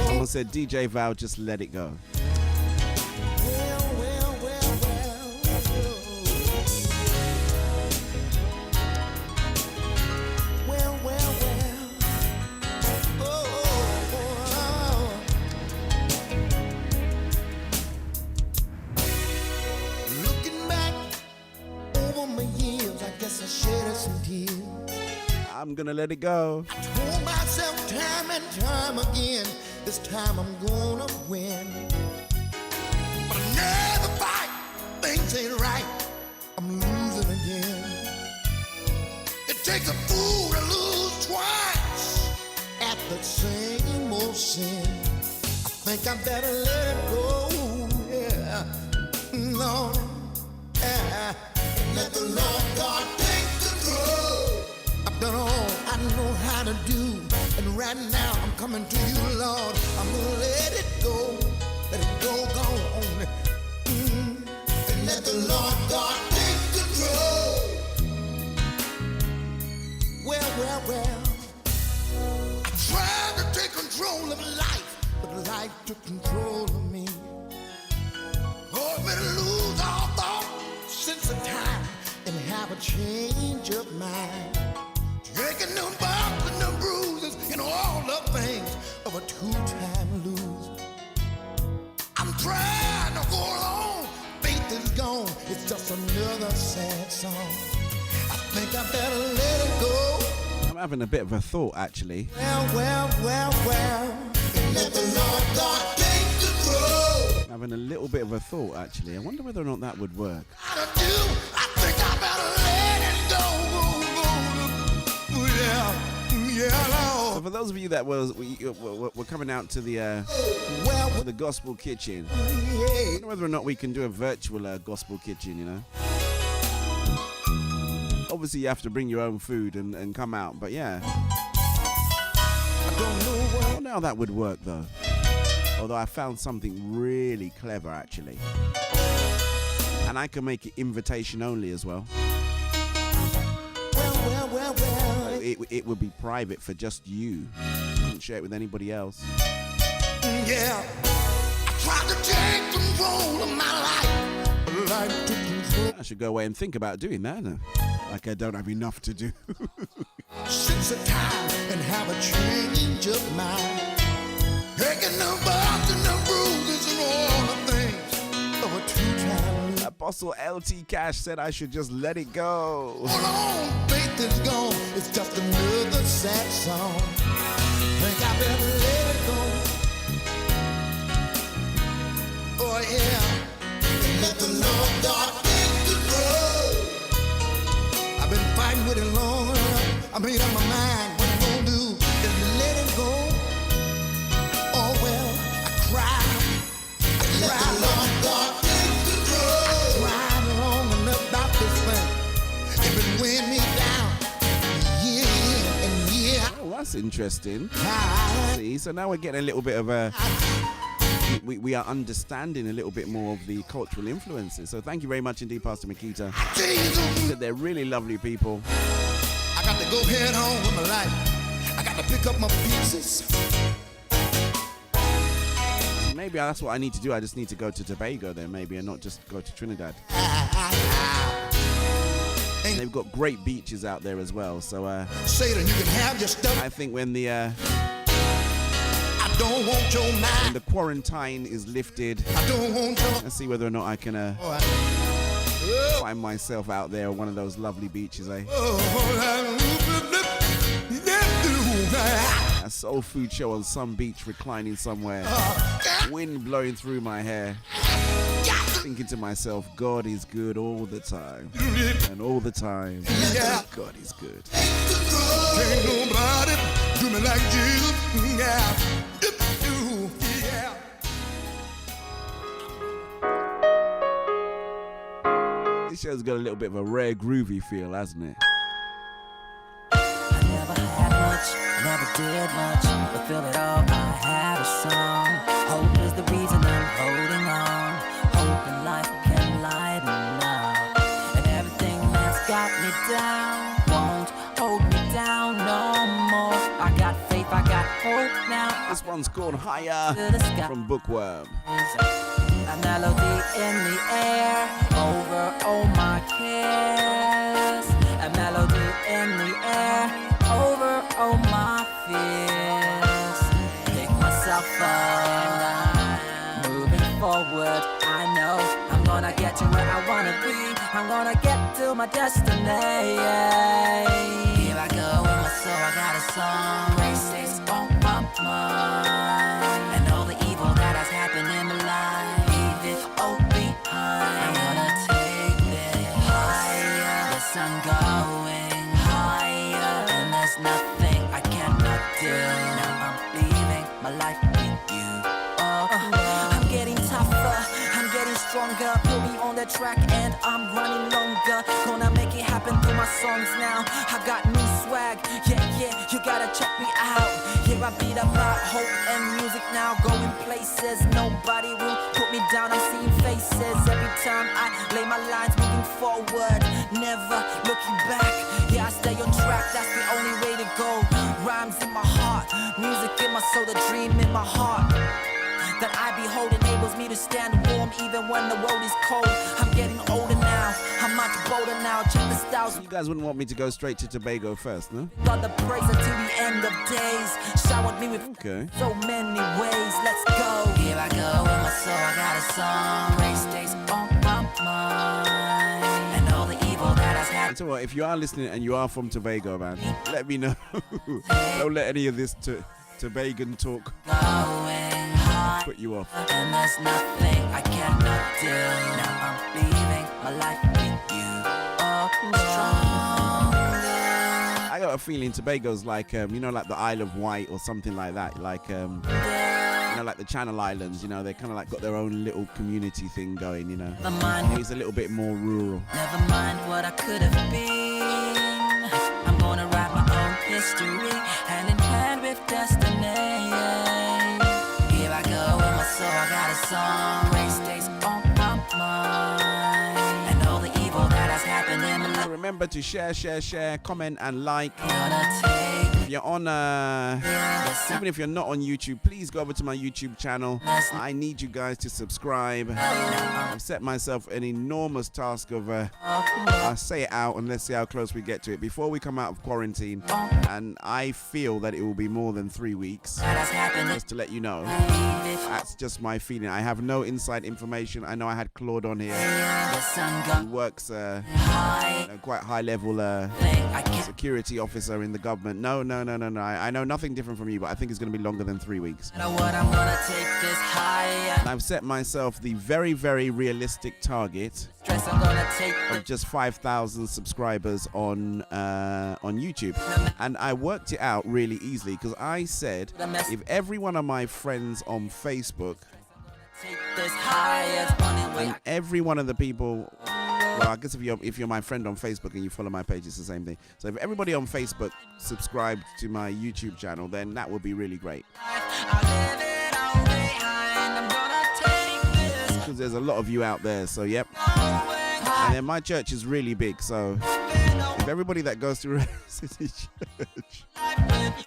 Someone said, DJ Val, just let it go. Looking back over my years, I guess I shed some tears. I'm going to let it go. Told myself time and time again, this time I'm gonna win. But another fight, things ain't right, I'm losing again. It takes a fool to lose twice at the same old sin. I think I better let it go, yeah, Lord, yeah. Let the Lord God take control. I've done all I know how to do, and right now I'm coming to you, Lord. I'm gonna let it go, go on. And let the Lord God take control. Well, I'm trying to take control of life, but life took control of me. Caused me to lose all thought, sense of time, and have a change of mind. Taking them bumps and them bruises and all the things of a two-time loser. I'm trying to go along, faith is gone, it's just another sad song. I think I better let it go. I'm having a bit of a thought, actually. Well, let the Lord God take control. I'm having a little bit of a thought, actually. I wonder whether or not that would work. I think I better let it go. Yeah, Lord. So for those of you that were coming out to the gospel kitchen, I wonder whether or not we can do a virtual gospel kitchen, you know. Obviously, you have to bring your own food and come out, but yeah. I don't know how that would work, though. Although I found something really clever, actually. And I can make it invitation only as well. Well. It would be private for just you. You wouldn't share it with anybody else. Yeah. I tried to take control of my life. Life to control. I should go away and think about doing that. Like I don't have enough to do. Since a time and have a change of mind. Taking the bumps and the bruises and all the things of a two-time loser. Apostle LT Cash said I should just let it go. Hold on, faith is gone. It's just another sad song. Think I better let it go. Oh yeah. Let the Lord God take control. I've been fighting with it long enough. I made up my mind what I'm gonna do is let it go. Oh well, I cried. Lord God take control. I cried long enough about this thing. It's been weighing me down. Yeah and yeah. Oh, that's interesting. See, so now we're getting a little bit of a... We are understanding a little bit more of the cultural influences. So thank you very much indeed, Pastor Makita. They're really lovely people. I got to go head on with my life. I got to pick up my pieces. Maybe that's what I need to do. I just need to go to Tobago then, maybe, and not just go to Trinidad. And they've got great beaches out there as well. So Satan, you can have your stuff. I think when the don't want your mind. When the quarantine is lifted, I don't want your... Let's see whether or not I can find myself out there on one of those lovely beaches, eh? A soul food show on some beach, reclining somewhere, wind blowing through my hair, thinking to myself, God is good all the time, and all the time, God is good. Can't nobody do me like Jesus. Yeah. This show's got a little bit of a rare groovy feel, hasn't it? I never had much, never did much, but feel it all, I had a song. Hope is the reason I'm holding on. Hope in life can lighten up. And everything that's got me down won't hold me down no more. I got faith, I got hope now. This one's called Higher from Bookworm. A melody in the air over all my cares. A melody in the air over all my fears. Pick myself up, moving forward. I know I'm gonna get to where I wanna be. I'm gonna get to my destiny. Here I go with my soul. I got a song. Races on my mind, and all the evil that has happened in my life. Oh, behind. I'm gonna take it higher. Yes, I'm going higher, and there's nothing I cannot do. Now I'm leaving my life with you. I'm getting tougher, I'm getting stronger. Put me on the track, and I'm running longer. Gonna make it happen through my songs now. I got new swag, yeah, you gotta check me out. Here I beat about hope and music now, going places. Nobody will put me down, I'm seeing faces every time I lay my lines, moving forward, never looking back. Yeah, I stay on track, that's the only way to go. Rhymes in my heart, music in my soul, the dream in my heart. that I behold enables me to stand warm even when the world is cold. I'm getting older now, I'm much bolder now. Check the styles. You guys wouldn't want me to go straight to Tobago first, no? Got the praise until the end of days. Showered me with so many ways. Let's go. Here I go with my soul. I got a song. Race days on my mind. And all the evil that has happened. So what, if you are listening and you are from Tobago, man, let me know. Don't let any of this Tobagan talk put you off. And there's nothing I cannot do. Now I'm leaving my life with you. I got a feeling Tobago's like, you know, like the Isle of Wight or something like that. Like, you know, like the Channel Islands, you know, they kind of like got their own little community thing going, you know. It's a little bit more rural. Never mind what I could have been. I'm gonna write my own history, hand in hand with destiny. Here I go with my soul, I got a song. Race days on my mind. And all the evil that has happened in my life. Remember to share, comment and like. If you're on, even if you're not on YouTube, please go over to my YouTube channel. I need you guys to subscribe. I've set myself an enormous task of, I'll say it out and let's see how close we get to it before we come out of quarantine. And I feel that it will be more than 3 weeks. Just to let you know. That's just my feeling. I have no inside information. I know I had Claude on here. He works, quite high level security officer in the government. No. I know nothing different from you, but I think it's going to be longer than 3 weeks. And I've set myself the very, very realistic target of just 5,000 subscribers on YouTube. And I worked it out really easily because I said if every one of my friends on Facebook and every one of the people, well, I guess if you're my friend on Facebook and you follow my page, it's the same thing. So if everybody on Facebook subscribed to my YouTube channel, then that would be really great. Because there's a lot of you out there, so yep. And then my church is really big, so if everybody that goes to City Church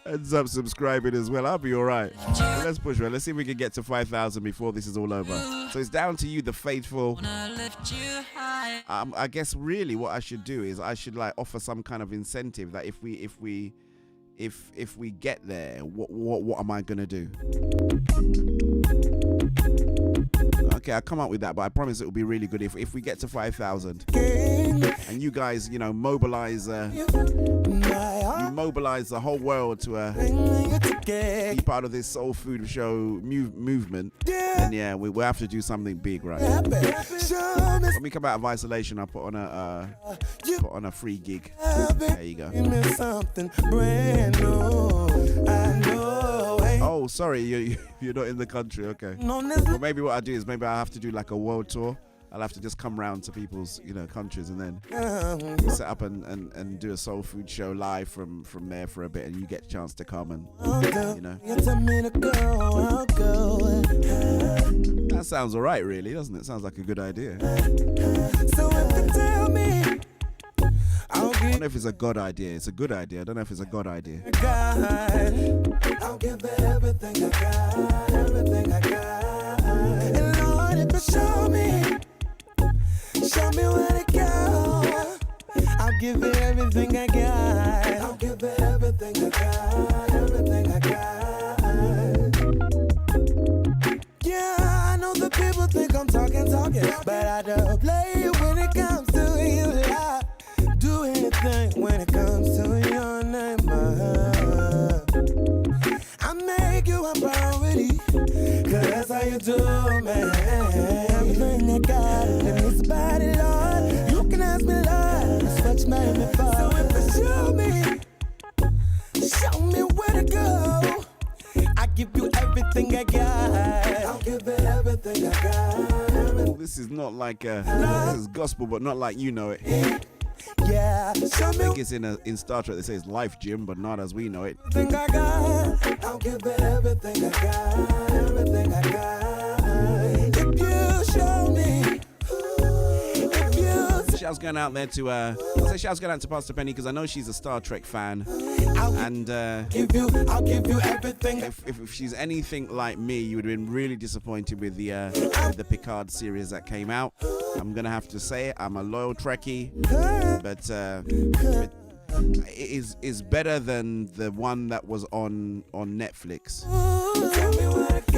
ends up subscribing as well, I'll be all right. But let's push it. Let's see if we can get to 5,000 before this is all over. So it's down to you, the faithful. I guess really what I should do is I should like offer some kind of incentive that if we get there, what am I gonna do? Okay, I'll come up with that, but I promise it will be really good if we get to 5,000 and you guys, you know, mobilize the whole world to be part of this soul food show movement. And yeah, we'll have to do something big, right? When we come out of isolation, I'll put on a free gig. There you go. Oh, sorry, you're not in the country. Okay. Well, maybe what I'll do is maybe I'll have to do like a world tour. I'll have to just come round to people's, you know, countries and then set up and do a soul food show live from there for a bit, and you get a chance to come and, you know. That sounds all right, really, doesn't it? Sounds like a good idea. So if you tell me, I don't know if it's a God idea. It's a good idea. I don't know if it's a God idea. I'll give everything I got, everything I got. And Lord, if you show me where to go. I'll give it everything I got. I'll give it everything I got, everything I got. Yeah, I know the people think I'm talking, but I don't play when it comes to you. I do anything when it comes to your name. I make you a priority, 'cause that's how you do, man. Everything I got, and it's about it, Lord. You can ask me, Lord, that's what you made me for. So if you show me where to go, I give you everything I got. I'll give it everything I got. Well, this is not like this is gospel, but not like you know it. Yeah, I think it's in Star Trek. They say it's life, Jim, but not as we know it. I got. I'll give it everything I got, everything I got. If you show me, shouts going out there to I'll say shouts going out to Pastor Penny because I know she's a Star Trek fan, and I'll give you everything. If she's anything like me, you would have been really disappointed with the Picard series that came out. I'm gonna have to say it. I'm a loyal Trekkie, but it is better than the one that was on Netflix.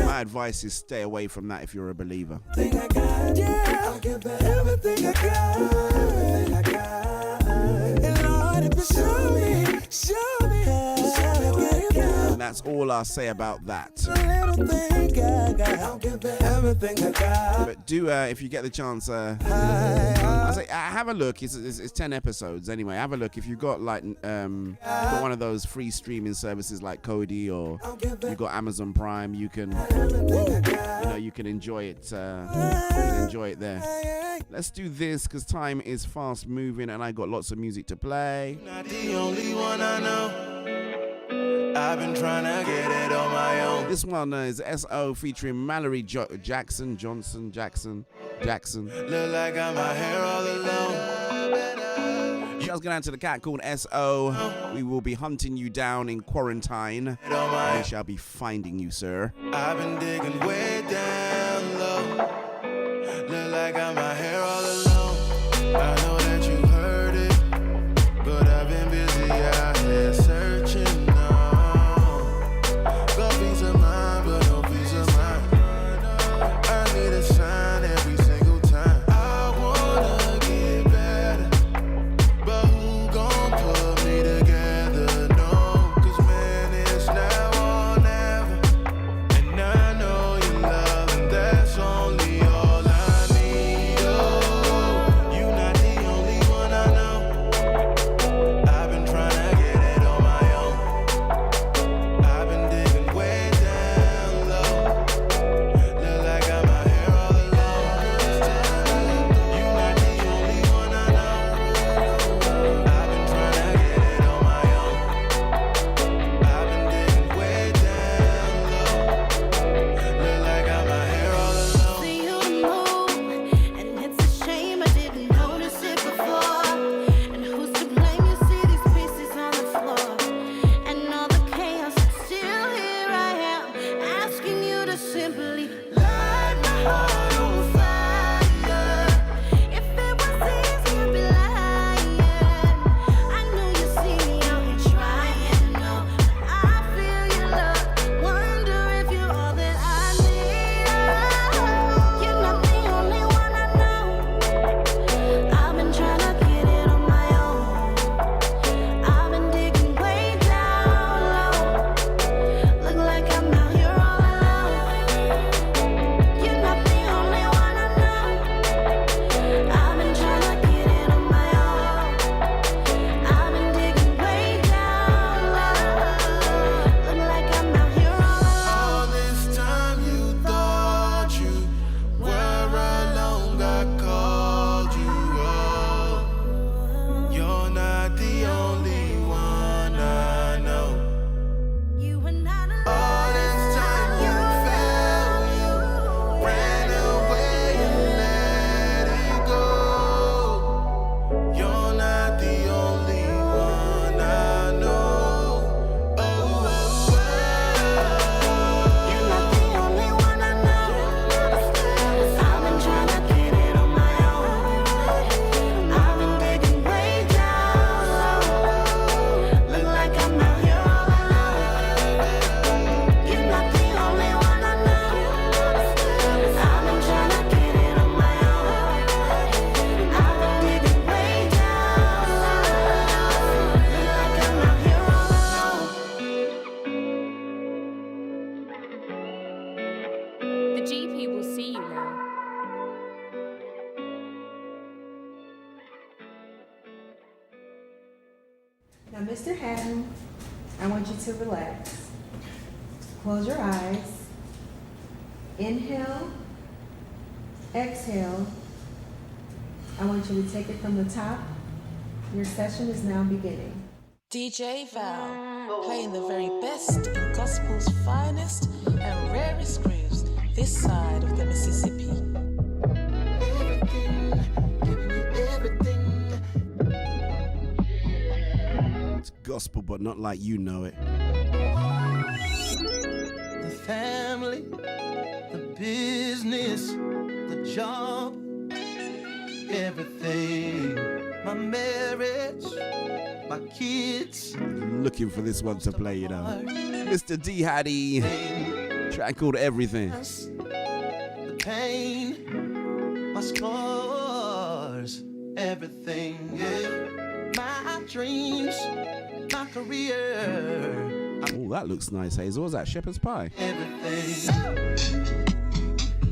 My advice is stay away from that if you're a believer. I'll give everything I got. And Lord, if you show me. And that's all I'll say about that. I'll give everything I got. But do, if you get the chance, I say have a look. It's 10 episodes anyway. Have a look if you got like got one of those free streaming services like Kodi, or you got Amazon Prime. You can you can enjoy it. Enjoy it there. Let's do this because time is fast moving and I got lots of music to play. Not the only one I know. I've been trying to get it on my own. This one is S.O. featuring Mallory Jackson. Look like I'm out here all alone. Shouts going out to the cat called S.O. We will be hunting you down in quarantine. We shall be finding you, sir. I've been digging way down low. Look like I'm out here all alone. I know that you heard it, but I've been busy out here searching. Now, Mr. Hatton, I want you to relax. Close your eyes. Inhale. Exhale. I want you to take it from the top. Your session is now beginning. DJ Val, playing the very best in gospel's finest and rarest grooves this side of the Mississippi. Everything, giving you everything. gospel, but not like you know it. The family, the business, the job, everything. My marriage, my kids. Looking for this one to play, you know. Mr. D Hattie, track called Everything. The pain, my scars, everything, yeah. My dreams, my career. Oh, that looks nice, Hazel. What's that? Shepherd's pie? Everything.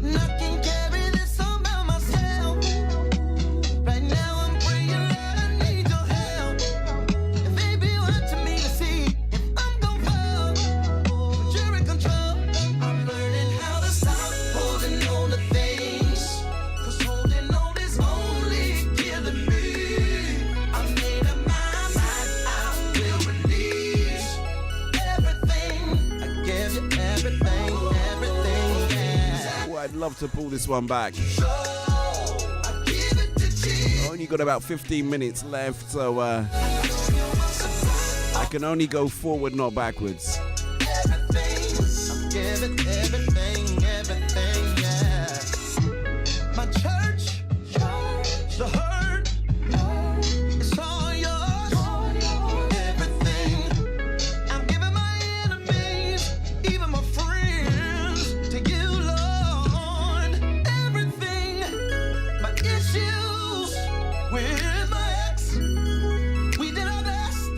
I can carry this all by myself. Right now I'm praying, Lord, I need your help. And baby, what you mean to see if I'm gonna fall? But you're in control. I'm learning how to stop holding on to things. 'Cause holding on is only killing me. I made up my mind, I will release everything. I gave you everything, yeah. Oh, I'd love to pull this one back. Only got about 15 minutes left, so I can only go forward, not backwards. Give it everything, everything, yeah. My church, the hurt, it's all yours, everything. I'm giving my enemies, even my friends, to you, Lord, everything. My issues with my ex, we did our best,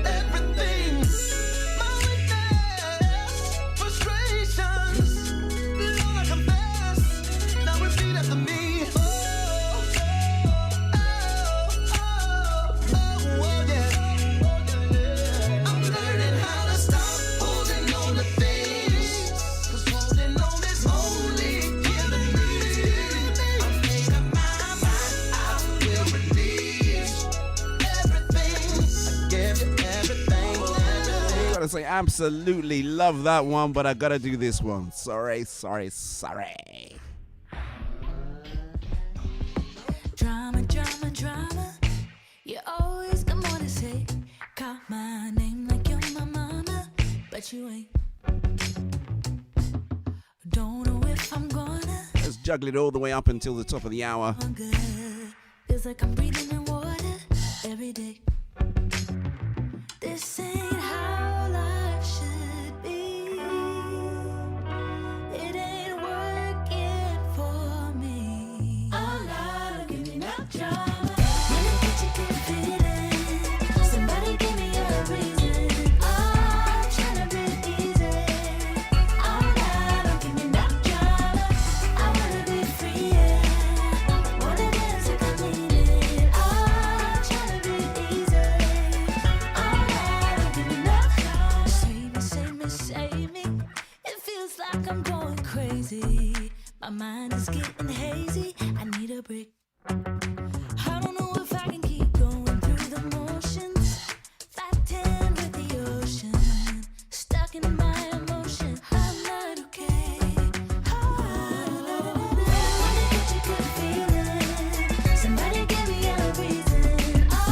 everything. My weakness, frustrations, Lord, I confess. Now repeat after me. Oh, yeah. I'm learning how to stop holding on to things. 'Cause holding on is only killing me. I made up my mind, I will release everything. I gave you everything, everything. Gotta say, absolutely love that one, but I gotta do this one. Sorry. Drama, drama, drama. You always got more to say. Call my name like you're my mama, but you ain't. Don't know if I'm gonna. Let's juggle it all the way up until the top of the hour. I'm good. Feels like I'm breathing in water every day. This ain't how life should be. It ain't working for me. Oh Lord, give me no drama. When I get you good feeling, somebody give me a reason. Oh, I'm tryna breathe easy. Oh Lord, give me no drama. I wanna be free, yeah. Wanna dance like I'm leaning. Oh, I'm tryna breathe easy. Oh Lord, give me no drama. Save me. It feels like I'm going crazy. My mind is getting hazy. I need a break. I don't know if I can keep going through the motions, fighting with the ocean, stuck in my emotion. I'm not okay. Wanna get you good feeling. Somebody give me a reason. Oh,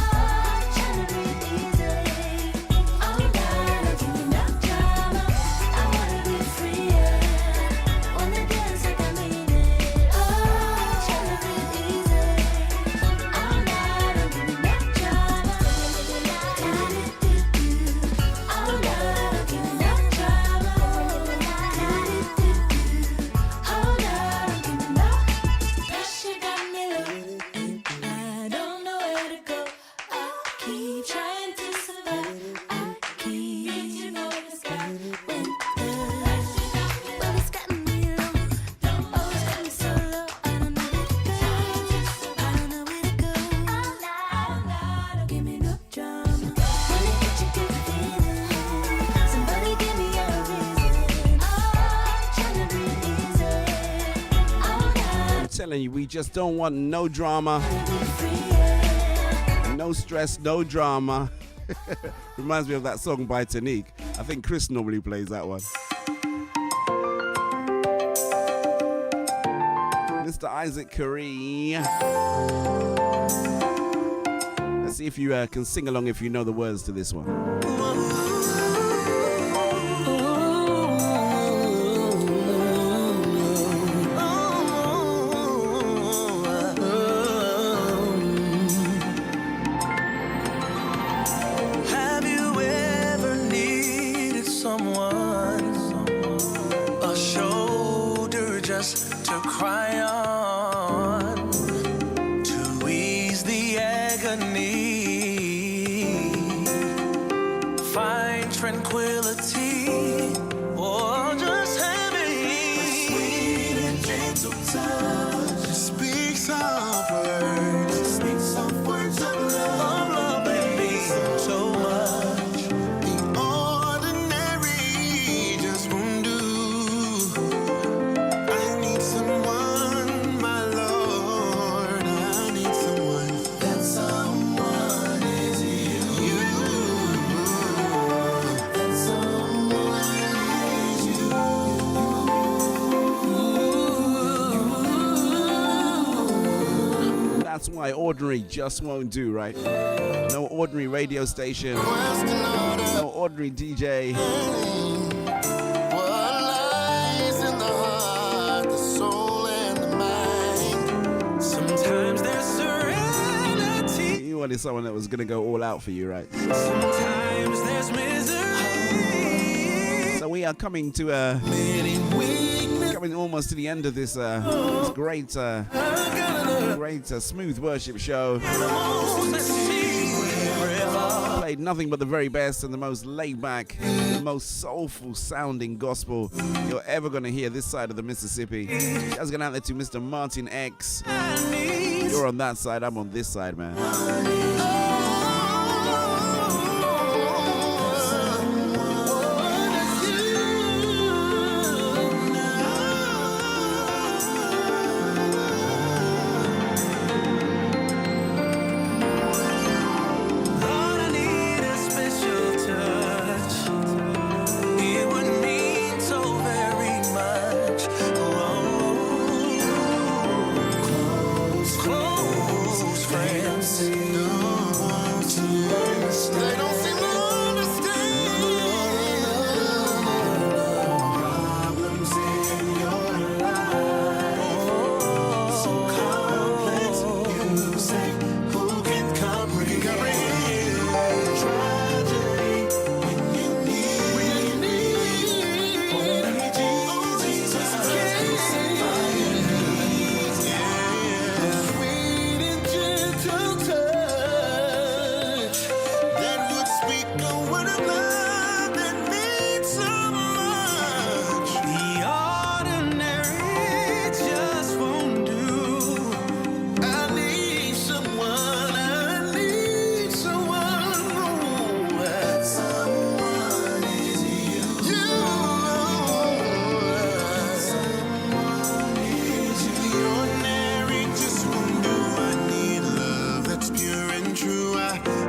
I'm tryna breathe easy. Oh God, give me no drama. I wanna be free, yeah. Wanna dance like I mean it. Oh, I'm tryna breathe easy. Oh God, give me no drama. Oh God, give me no drama. Oh God, give me no. Pressure got me low, and I don't know where to go. I keep trying to survive. I keep reaching for the sky when it's gotten me low. Oh, it's got me so low. I don't know where to go. I don't know where to go. Oh Lord, give me no drama. Wanna get you good feeling. Somebody give me a reason. Oh, I'm tryna breathe easy. Oh God, I'm telling you, we just don't want no drama, be free, yeah. no stress, no drama. Reminds me of that song by Tanique. I think Chris normally plays that one. Mr. Isaac Curry. Let's See if you can sing along if you know the words to this one. Have you ever needed someone, a shoulder just to cry on, to ease the agony, find tranquility, or just have a sweet and gentle touch? Speak soft words of love that mean so much. The ordinary just won't do. I need someone, my Lord. I need someone. That someone is you. That someone is you. That's why ordinary just won't do, right? No ordinary radio station, no ordinary DJ. What lies in the heart, the soul, and the mind? Sometimes there's serenity. You wanted someone that was gonna go all out for you, right? Sometimes there's misery. So we are coming to coming almost to the end of this great smooth worship show. Played nothing but the very best and the most laid back, the most soulful sounding gospel you're ever gonna hear this side of the Mississippi. That's going out there to Mr. Martin X. You're on that side, I'm on this side, man. Lord, I need a special touch. It would mean so very much. Close friends. They don't seem to understand. Problems in your life. So complex, you say, who can comprehend? Tragedy when you need only Jesus can find needs. Sweet and gentle touch that would speak a word of love that means so much. The ordinary just won't do. I need someone. I need someone. That someone is you. Someone is you. The ordinary just won't do. I need love that's pure and true. I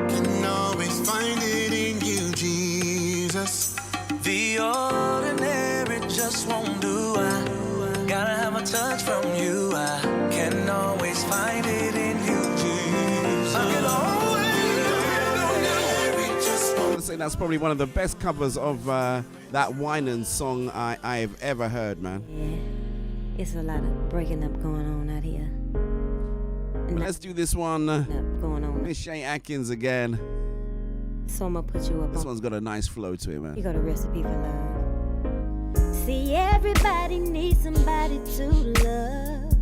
can always find it in you, Jesus. The ordinary just won't do. I gotta have a touch from you. I can always find it in you, Jesus. I can always just I would say that's probably one of the best covers of that Winans song I've ever heard, man. It's a lot of breaking up going on out here. Let's do this one. Going on. Miss Shay Atkins again. So I'm gonna put you up This on. one's got a nice flow to it, You man. go to Recipe for Love. See, everybody needs somebody to love,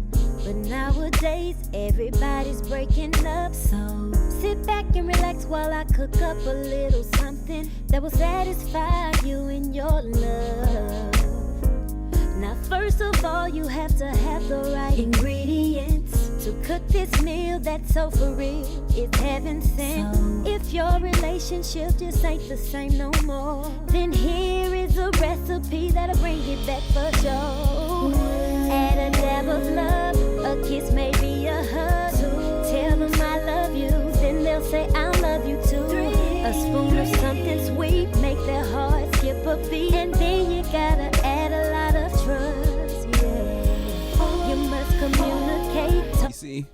but nowadays everybody's breaking up. So sit back and relax while I cook up a little something that will satisfy you in your love. Now, first of all, you have to have the right ingredients to cook this meal that's so for real. It's heaven sent. So, if your relationship just ain't the same no more, then here is a recipe that'll bring it back for sure. Add a dab of love, a kiss, maybe a hug. Tell them I love you, then they'll say I love you too. A spoon of something sweet, make their heart skip a beat. And then you gotta add a lot of trust, yeah. You must communicate. see?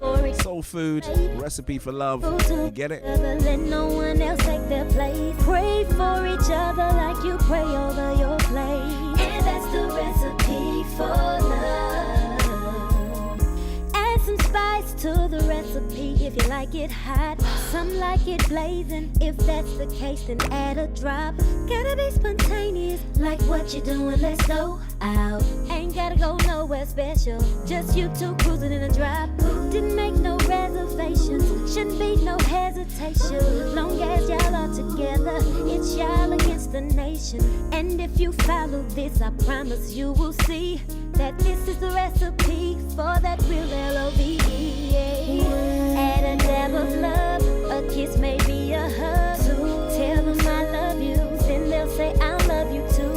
Soul food, recipe for love. You get it? Let no one else take their place. Pray for each other like you pray over your plate. And that's the recipe for love. Add some spice to the recipe if you like it hot. Some like it blazing. If that's the case, then add a drop. Gotta be spontaneous, like what you doing, let's go out. Ain't gotta go nowhere special, just you two cruising in a drop. Didn't make no reservations, shouldn't be no hesitation. Long as y'all are together, it's y'all against the nation. And if you follow this, I promise you will see that this is the recipe for that real L-O-V-E. Add a dab of love, a kiss, maybe a hug. Tell them I love you, then they'll say I love you too.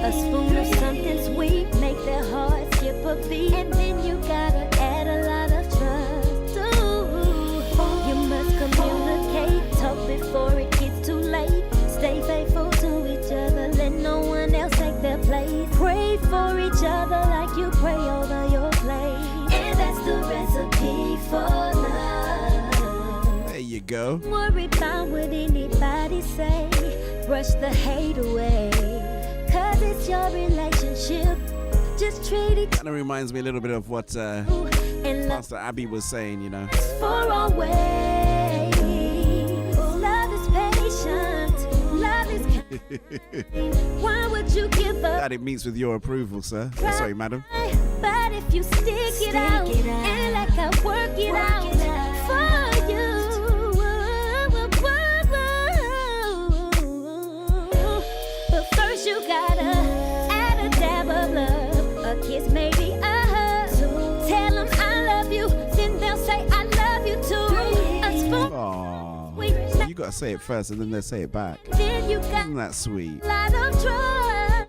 A spoon of something sweet, make their heart skip a beat. And then you gotta add a lot of trust. Ooh, you must communicate, talk before it gets too late. Stay faithful to each other, let no one else take their place. Pray for each other like you pray over your plate. And that's the recipe for love. There you go. Worry about what anybody say. Brush the hate away. Cause it's your relationship. Just treat it Kind of reminds me a little bit of what Pastor Abby was saying, you know. for always. Love is patient. Love is kind. Why would you give up? That it meets with your approval, sir. Sorry, madam. But if you stick it out and let God work it out for you. But first you gotta add a dab of love, a kiss, maybe a hug. Tell them I love you, then they'll say I love you too. A spoon. Aww. You gotta say it first and then they say it back. Then you got Isn't that sweet? a lot of trust.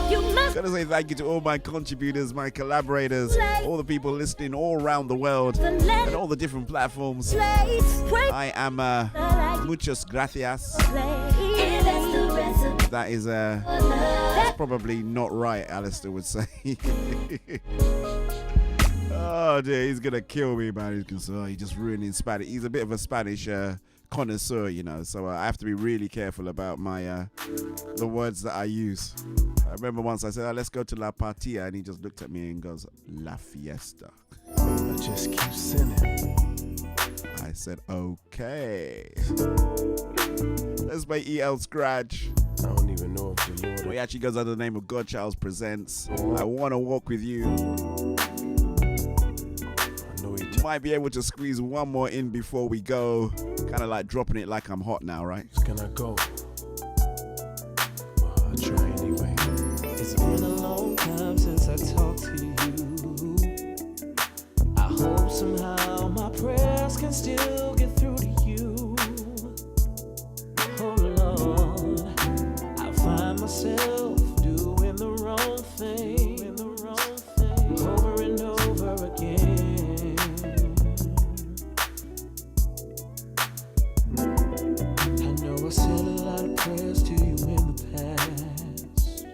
You must Gotta say thank you to all my contributors, my collaborators, all the people listening all around the world and all the different platforms. I am muchas gracias. That is that's probably not right, Alistair would say. Oh dear, he's gonna kill me, man. He's gonna say, oh, he just ruining Spanish. He's a bit of a Spanish connoisseur, you know, so I have to be really careful about my the words that I use. I remember once I said, oh, let's go to La Partida, and he just looked at me and goes, La Fiesta. I just keep sinning. I said, okay. Let's play EL Scratch. I don't even know if the Lord. He actually goes under the name of Godchilds Presents. I Wanna Walk With You. Might be able to squeeze one more in before we go. Kind of like dropping it like I'm hot now, right? It's gonna go. I'll try anyway. It's been a long time since I talked to you. I hope somehow my prayers can still get through to you. Oh Lord, I find myself doing the wrong thing, over and over again. I know I said a lot of prayers to you in the past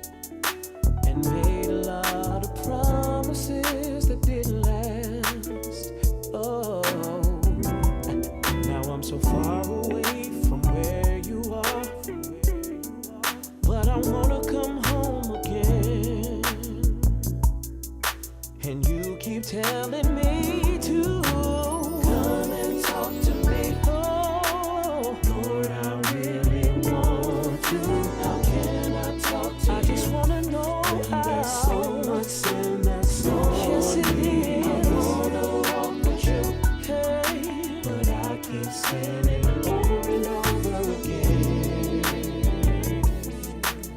and made a lot of promises that didn't last. Oh, now I'm so far away from where you are, but I wanna come home again. And you keep telling me to come and talk to me. Oh, Lord, I really want to. How can I talk to you? I just wanna know how. There's so much sin that's so yes, it is. I wanna walk with you, hey, but I keep sinning over and over again.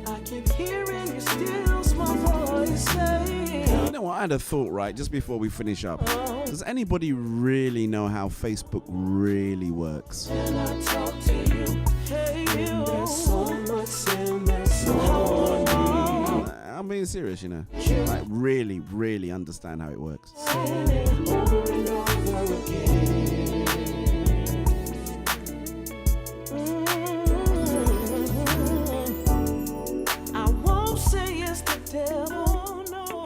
I keep hearing your still small voice say. You know what? I had a thought, right, just before we finish up. Does anybody really know how Facebook really works? Can I talk to you? Hey, there's so much sin that's so hard. I'm being serious, you know. Like, really, really understand how it works. Over and over again. I won't say it's the devil, no.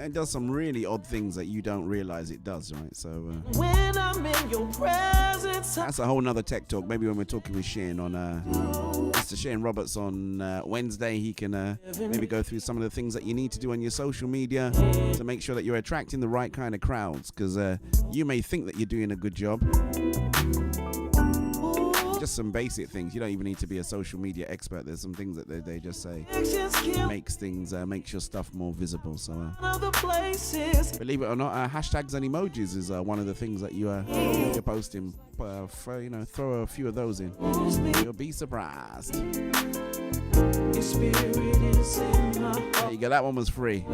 It does some really odd things that you don't realize it does, right? So When I'm in your presence, that's a whole nother tech talk. Maybe when we're talking with Shane on Mr. Shane Roberts on Wednesday, he can maybe go through some of the things that you need to do on your social media to make sure that you're attracting the right kind of crowds, because you may think that you're doing a good job. Just some basic things. You don't even need to be a social media expert. There's some things that they just say makes your stuff more visible. So believe it or not, hashtags and emojis is one of the things that you're posting. Throw a few of those in. You'll be surprised. There you go. That one was free. you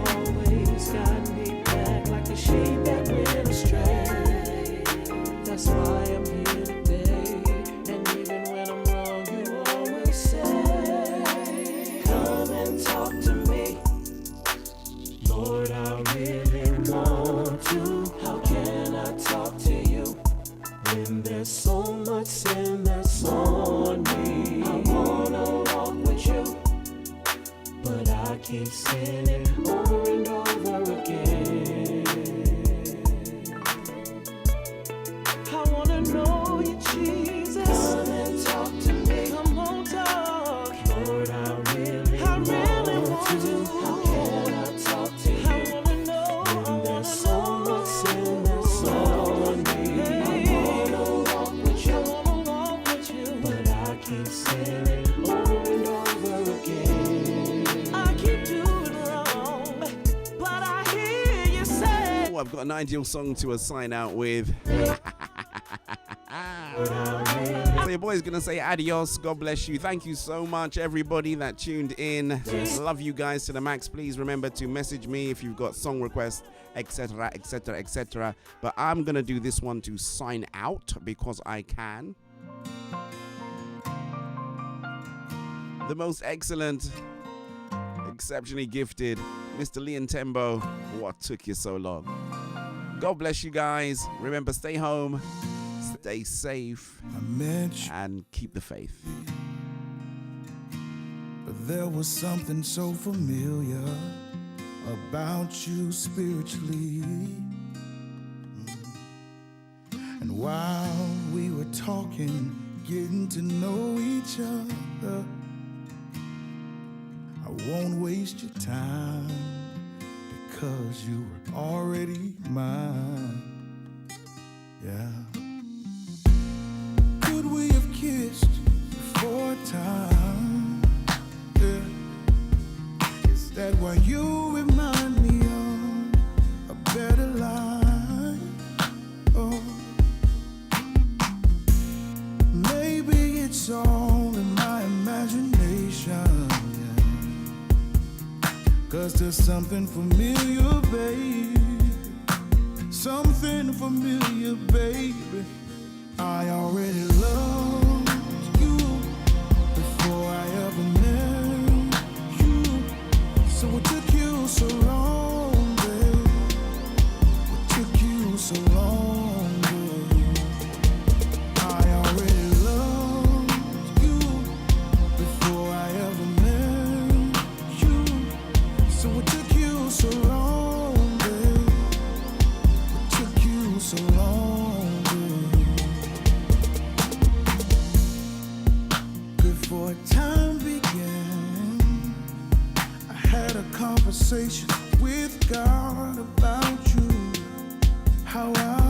always got me back like a sheep that went astray. That's why I'm here today. And even when I'm wrong, you always say, come and talk to me. Lord, I really want to. How can I talk to you when there's so much sin that's on me? I wanna walk with you, but I keep sinning over and over again. I wanna know you, Jesus. Come and talk to me. Come on, talk. Lord, I really want to. How can I talk to you? I wanna know. There's so much sin that's on me. I wanna walk with you. But I keep sinning over and over again. I keep doing wrong, but I hear you say. Oh, I've got an ideal song to sign out with. So your boy's gonna say adios. God bless you. Thank you so much, everybody that tuned in. Love you guys to the max. Please remember to message me if you've got song requests, etc., etc., etc. But I'm gonna do this one to sign out because I can. The most excellent, exceptionally gifted Mr. Leon Tembo. What took you so long? God bless you guys. Remember, stay home, stay safe, and keep the faith. But there was something so familiar about you spiritually. And while we were talking, getting to know each other, I won't waste your time because you were already mine. Yeah. Could we have kissed before time? Yeah. Is that why you remind me of a better life? Oh. Maybe it's all in my imagination. Cause there's something familiar, baby. Something familiar, baby. I already loved you before I ever met you. So what took you so long, babe? What took you so long, babe? I already loved you before I ever met you. So what took you so long, babe? What took you so long, babe? Before time began, I had a conversation with God about you, how I